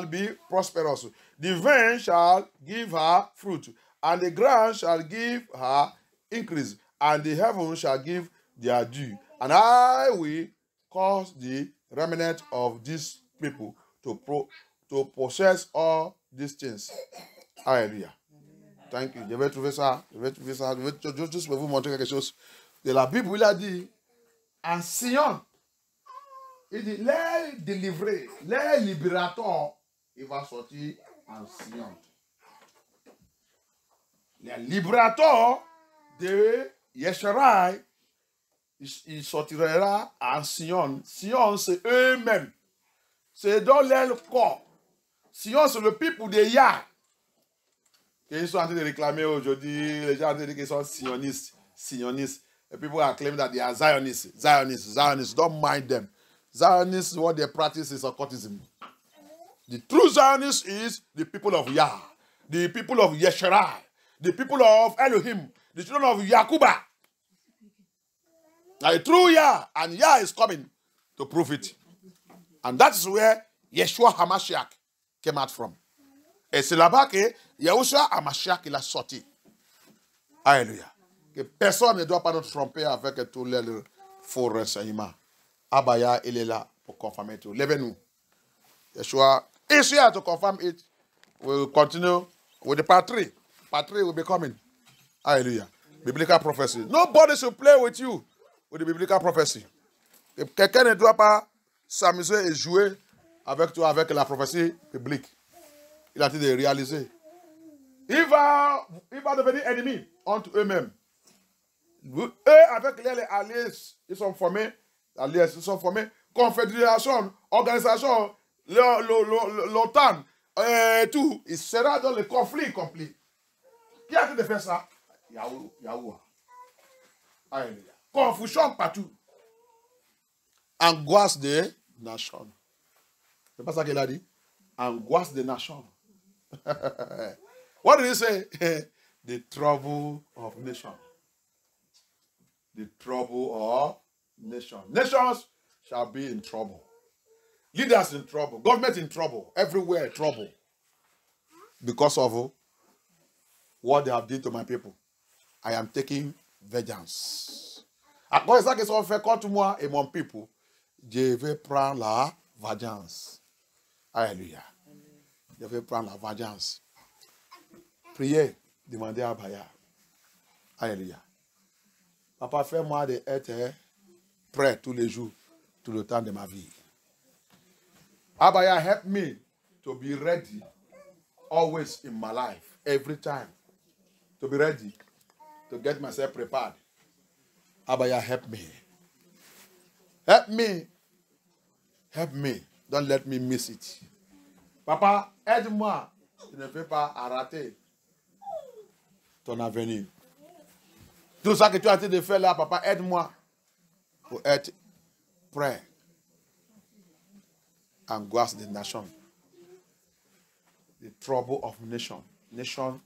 be prosperous. The vine shall give her fruit, and the ground shall give her increase, and the heaven shall give their due. And I will cause the remnant of these people to possess all these things. Hallelujah. Thank you. Je vais trouver ça. Je vais juste vous montrer quelque chose de la Bible. Il a dit, en Sion, il dit, les délivrés, les libérateurs, il va sortir en Sion. Les libérateurs de Yesharai, il sortira en Sion. Sion, c'est eux-mêmes. C'est dans leur corps. Sion, c'est le peuple de Yah. Ils sont en train de réclamer aujourd'hui, les gens sont en train de dire qu'ils sont sionistes. And people are claiming that they are Zionists. Don't mind them. Zionists, what they practice is occultism. The true Zionists is the people of Yah, the people of Yesharai, the people of Elohim, the children of Yakuba. Now, the true Yah, and Yah is coming to prove it. And that is where Yeshua HaMashiach came out from. Et c'est là-bas que Yahushua HaMashiach il a sorti. Alléluia. Que personne ne doit pas nous tromper avec tous les faux renseignements. Abaya, il est là pour confirmer tout. Levez-nous. Yeshua is here to confirm it. We will continue with the part 3. Part 3 will be coming. Hallelujah. Biblical prophecy. Nobody should play with you with the biblical prophecy. Quelqu'un ne doit pas s'amuser et jouer avec toi avec la prophétie biblique. Il a dit de réaliser. Il va devenir ennemi entre eux-mêmes. Eux, avec les alliés, ils sont formés. Confédération, organisation, l'OTAN, tout. Il sera dans le conflit complet. Qui a dit de faire ça? Yahuwah. Alléluia. Confusion partout. Angoisse des nations. C'est pas ça qu'il a dit? Angoisse des nations. What did he say? The trouble of nations. The trouble of nations. Nations shall be in trouble. Leaders in trouble. Government in trouble. Everywhere trouble. Because of what they have done to my people. I am taking vengeance. À cause de ça qu'ils ont fait contre moi et mon peuple, je vais prendre la vengeance. Alléluia. Je vais prendre la vengeance. Priez, demandez à Abaya. Alléluia. Papa, fais-moi d'être prêt tous les jours, tout le temps de ma vie. Abaya, help me to be ready always in my life, every time. To be ready, to get myself prepared. Abaya, help me. Help me. Help me. Don't let me miss it. Papa, aide-moi. Je ne veux pas rater ton avenir. Tout ça que tu as en train de faire là, papa, aide-moi pour être prêt. Angoisse des nations. The trouble of nation. Nation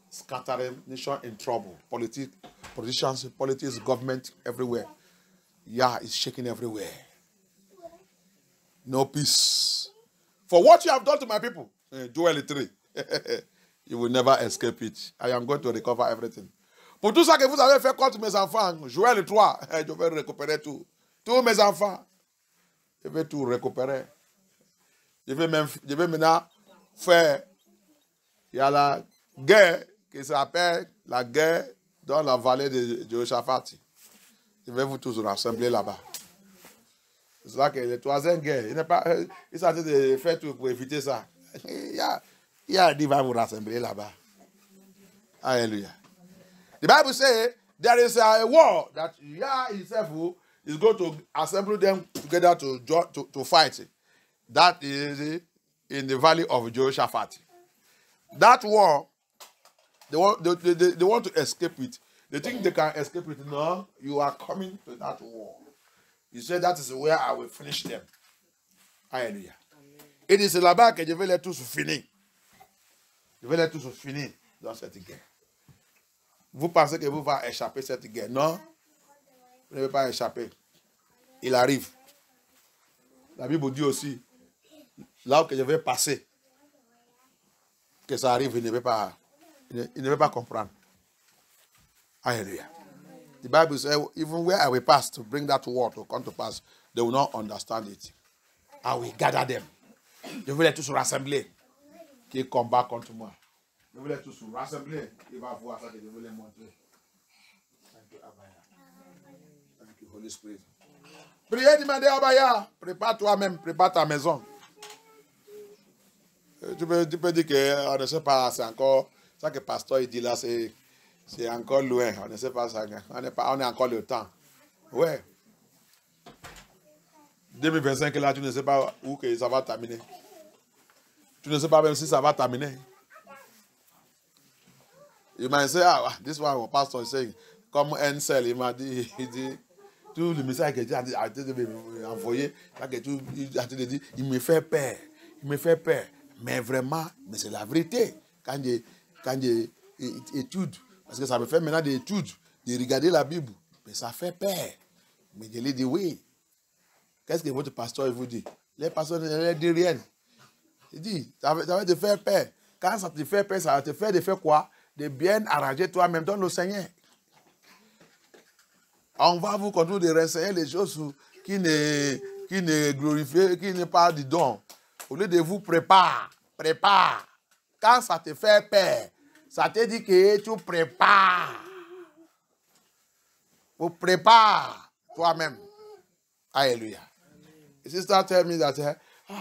scattering, nation in trouble. Politicians, politics, government, everywhere. Yeah, it's shaking everywhere. No peace. For what you have done to my people. Joel 3. You will never escape it. I am going to recover everything. Pour tout ça que vous avez fait contre mes enfants, Joël 3, je vais récupérer tout. Tous mes enfants, je vais tout récupérer. Je vais maintenant faire, il y a la guerre qui s'appelle la guerre dans la vallée de Jehoshaphat. Je vais vous tous rassembler là-bas. C'est là que le troisième guerre, il s'agit de faire tout pour éviter ça. Il va vous rassembler là-bas. Hallelujah. The Bible says there is a war that Yah himself is going to assemble them together to fight. That is in the valley of Jehoshaphat. That war, they want to escape it. They think they can escape it. No, you are coming to that war. You say that is where I will finish them. Hallelujah. It is là-bas que je vais les tous finir. Je vais les tous finir dans cette guerre. Vous pensez que vous allez échapper cette guerre? Non, vous ne pouvez pas échapper. Il arrive. La Bible dit aussi, là où je vais passer, que ça arrive, il ne veut pas comprendre. Hallelujah. The Bible says, even where I will pass to bring that word to come to pass, they will not understand it. I will gather them. Je vais les tous rassembler qui combattent contre moi. Je vais les tous rassembler. Il va voir ça que je vais les montrer. Thank you, Abaya. Thank you, Holy Spirit. Priez, demandez à Abaya. Prépare toi-même, prépare ta maison. Tu peux dire qu'on ne sait pas, c'est encore, ça que le pasteur il dit là, c'est encore loin. On ne sait pas ça. On est encore le temps. Ouais. 2025 là, tu ne sais pas où que ça va terminer. Tu ne sais pas même si ça va terminer. Il m'a dit, this one, mon pasteur is saying, comme un seul, il m'a dit, tout le message que j'ai arrêté de m'envoyer, il me fait peur. Il me fait peur. Mais vraiment, mais c'est la vérité. Quand j'étude, parce que ça me fait maintenant des études, de regarder la Bible, mais ça fait peur. Mais je lui dis oui. Qu'est-ce que votre pasteur vous dit? Les pasteurs ne disent rien. Il dit, ça va te faire peur. Quand ça te fait peur, ça va te faire de faire quoi? De bien arranger toi-même dans le Seigneur. On va vous conduire de renseigner les choses qui ne glorifient, qui ne parlent du don. Au lieu de vous prépare. Quand ça te fait peur, ça te dit que tu prépares. Vous prépare toi-même. Hallelujah. A sister tell me that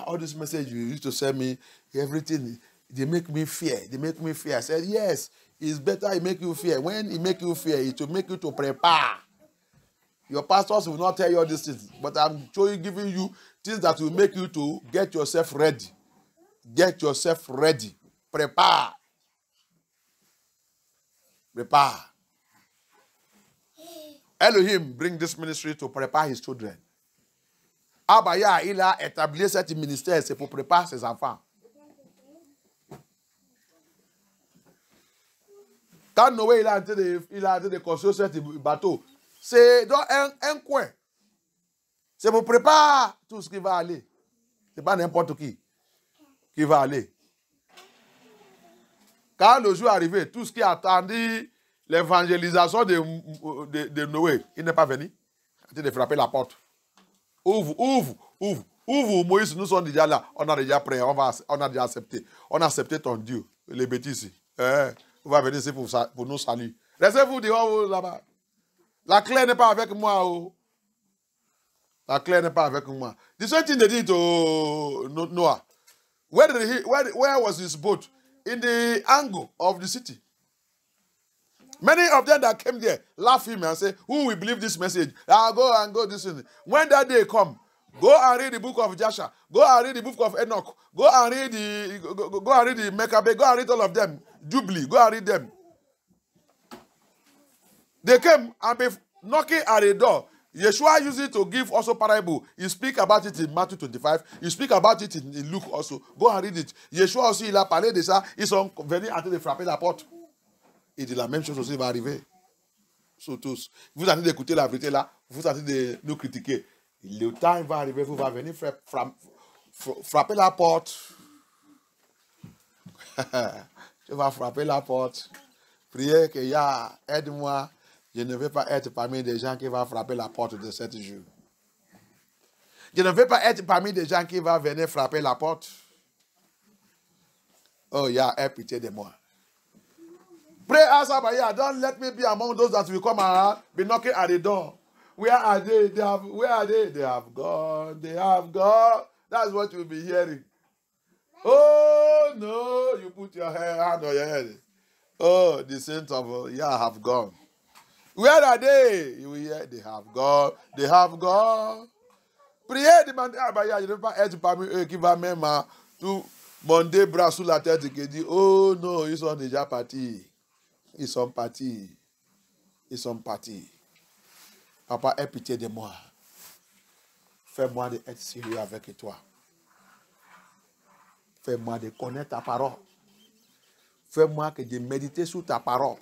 all this message you used to send me, everything, they make me fear. They make me fear. I said, yes, it's better it make you fear. When it make you fear, it will make you to prepare. Your pastors will not tell you all these things, but I'm giving you things that will make you to get yourself ready. Get yourself ready. Prepare. Prepare. Elohim bring this ministry to prepare his children. Abaya, il a établi cet ministère, c'est pour préparer ses enfants. Quand Noé il a été de construire ce bateau, c'est dans un coin. C'est pour préparer tout ce qui va aller. Ce n'est pas n'importe qui va aller. Quand le jour est arrivé, tout ce qui a attendu l'évangélisation de Noé, il n'est pas venu. Il a de frapper la porte. Ouvre. Moïse, nous sommes déjà là. On a déjà prêt. On a déjà accepté. On a accepté ton Dieu. Les bêtises. On va venir ici pour nous saluer. Laissez-vous dehors là-bas. La clé n'est pas avec moi. La clé n'est pas avec moi. The same thing they did to Noah. Where was his boat? In the angle of the city. Many of them that came there laugh him and say, who will believe this message? I'll go this thing. When that day come, go and read the book of Joshua. Go and read the book of Enoch. Go and read the Meccabe. Go and read all of them. Jubilee. Go and read them. They came and be knocking at the door. Yeshua used it to give also parable. You speak about it in Matthew 25. You speak about it in Luke also. Go and read it. Yeshua aussi, il a parlé de ça. Ils sont venus en train de frapper la porte. Il dit la même chose aussi va arriver. Sur tous. Vous êtes en train d'écouter la vérité là. Vous êtes en train de nous critiquer. Le temps va arriver. Vous va venir frapper la porte. Tu vas frapper la porte. Priez que ya, aide-moi. Je ne veux pas être parmi des gens qui vont frapper la porte de 7 jours. Je ne veux pas être parmi des gens qui vont venir frapper la porte. Oh, yeah, aie pitié de moi. Pray, ask Abaya, don't let me be among those that will come around, be knocking at the door. Where are they? Where are they? They have gone. They have gone. That's what you'll be hearing. Oh, no, you put your hand on your head. Oh, the saints of Yah have gone. Where are they? You will hear, they have gone. They have gone. Priez, demandez à Abaya, je ne veux pas être parmi eux qui va même tout monter bras sous la tête et qui dit, oh non, ils sont déjà partis. Ils sont partis. Ils sont partis. Papa, aie pitié de moi. Fais-moi d'être sérieux avec toi. Fais-moi de connaître ta parole. Fais-moi que de méditer sur ta parole.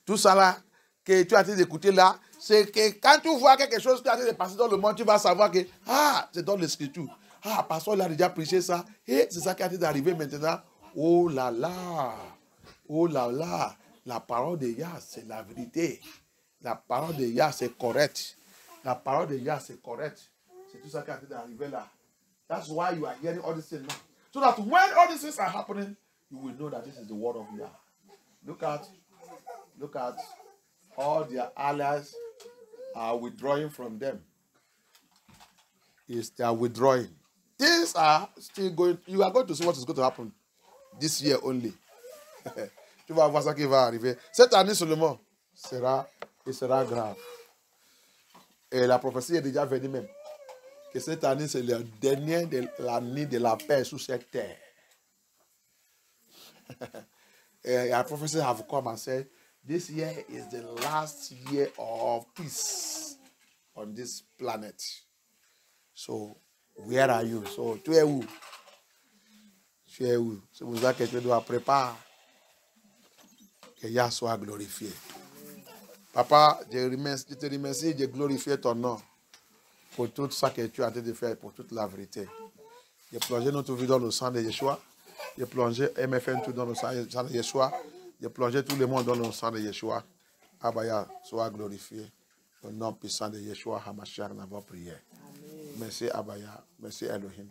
Tout ça là, que tu as été d'écouter là, c'est que quand tu vois quelque chose qui a été passé dans le monde, tu vas savoir que, c'est dans l'écriture. Pasteur, il a déjà prêché ça. Et c'est ça qui a été arrivé maintenant. Oh là là. Oh là là. La parole de Yah, c'est la vérité. La parole de Yah, c'est correct. La parole de Yah, c'est correct. C'est tout ça qui a été arrivé là. That's why you are hearing all these things now. So that when all these things are happening, you will know that this is the word of Yah. Look at all their allies are withdrawing from them. They are withdrawing. Things are still going. You are going to see what is going to happen this year only. Tu vas voir ça qui va arriver. Cette année seulement sera grave. Et la prophétie est déjà venue même. Que cette année, c'est la dernière de l'année de la paix sur cette terre. And our prophecy have come and said, this year is the last year of peace on this planet. So, where are you? So, tu es où? Tu es où? C'est pour ça que tu dois préparer que Yah soit glorifié. Papa, je te remercie de glorifier ton nom pour tout ça que tu as en train de faire, pour toute la vérité. J'ai plongé notre vie dans le sang de Yeshua. J'ai plongé MFN tout dans le sang de Yeshua. J'ai plongé tout le monde dans le sang de Yeshua. Abaya, sois glorifié. Au nom puissant de Yeshua HaMashiach, nous avons prié. Merci Abaya. Merci Elohim.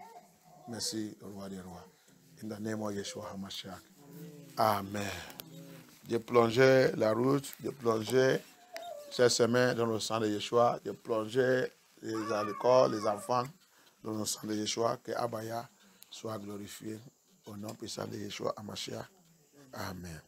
Merci Roi des Rois. In the name of Yeshua HaMashiach. Amen. J'ai plongé la route. J'ai plongé cette semaine dans le sang de Yeshua. J'ai plongé les enfants dans le sang de Yeshua. Que Abaya soit glorifié. Au nom puissant de Yeshua HaMashiach. Amen.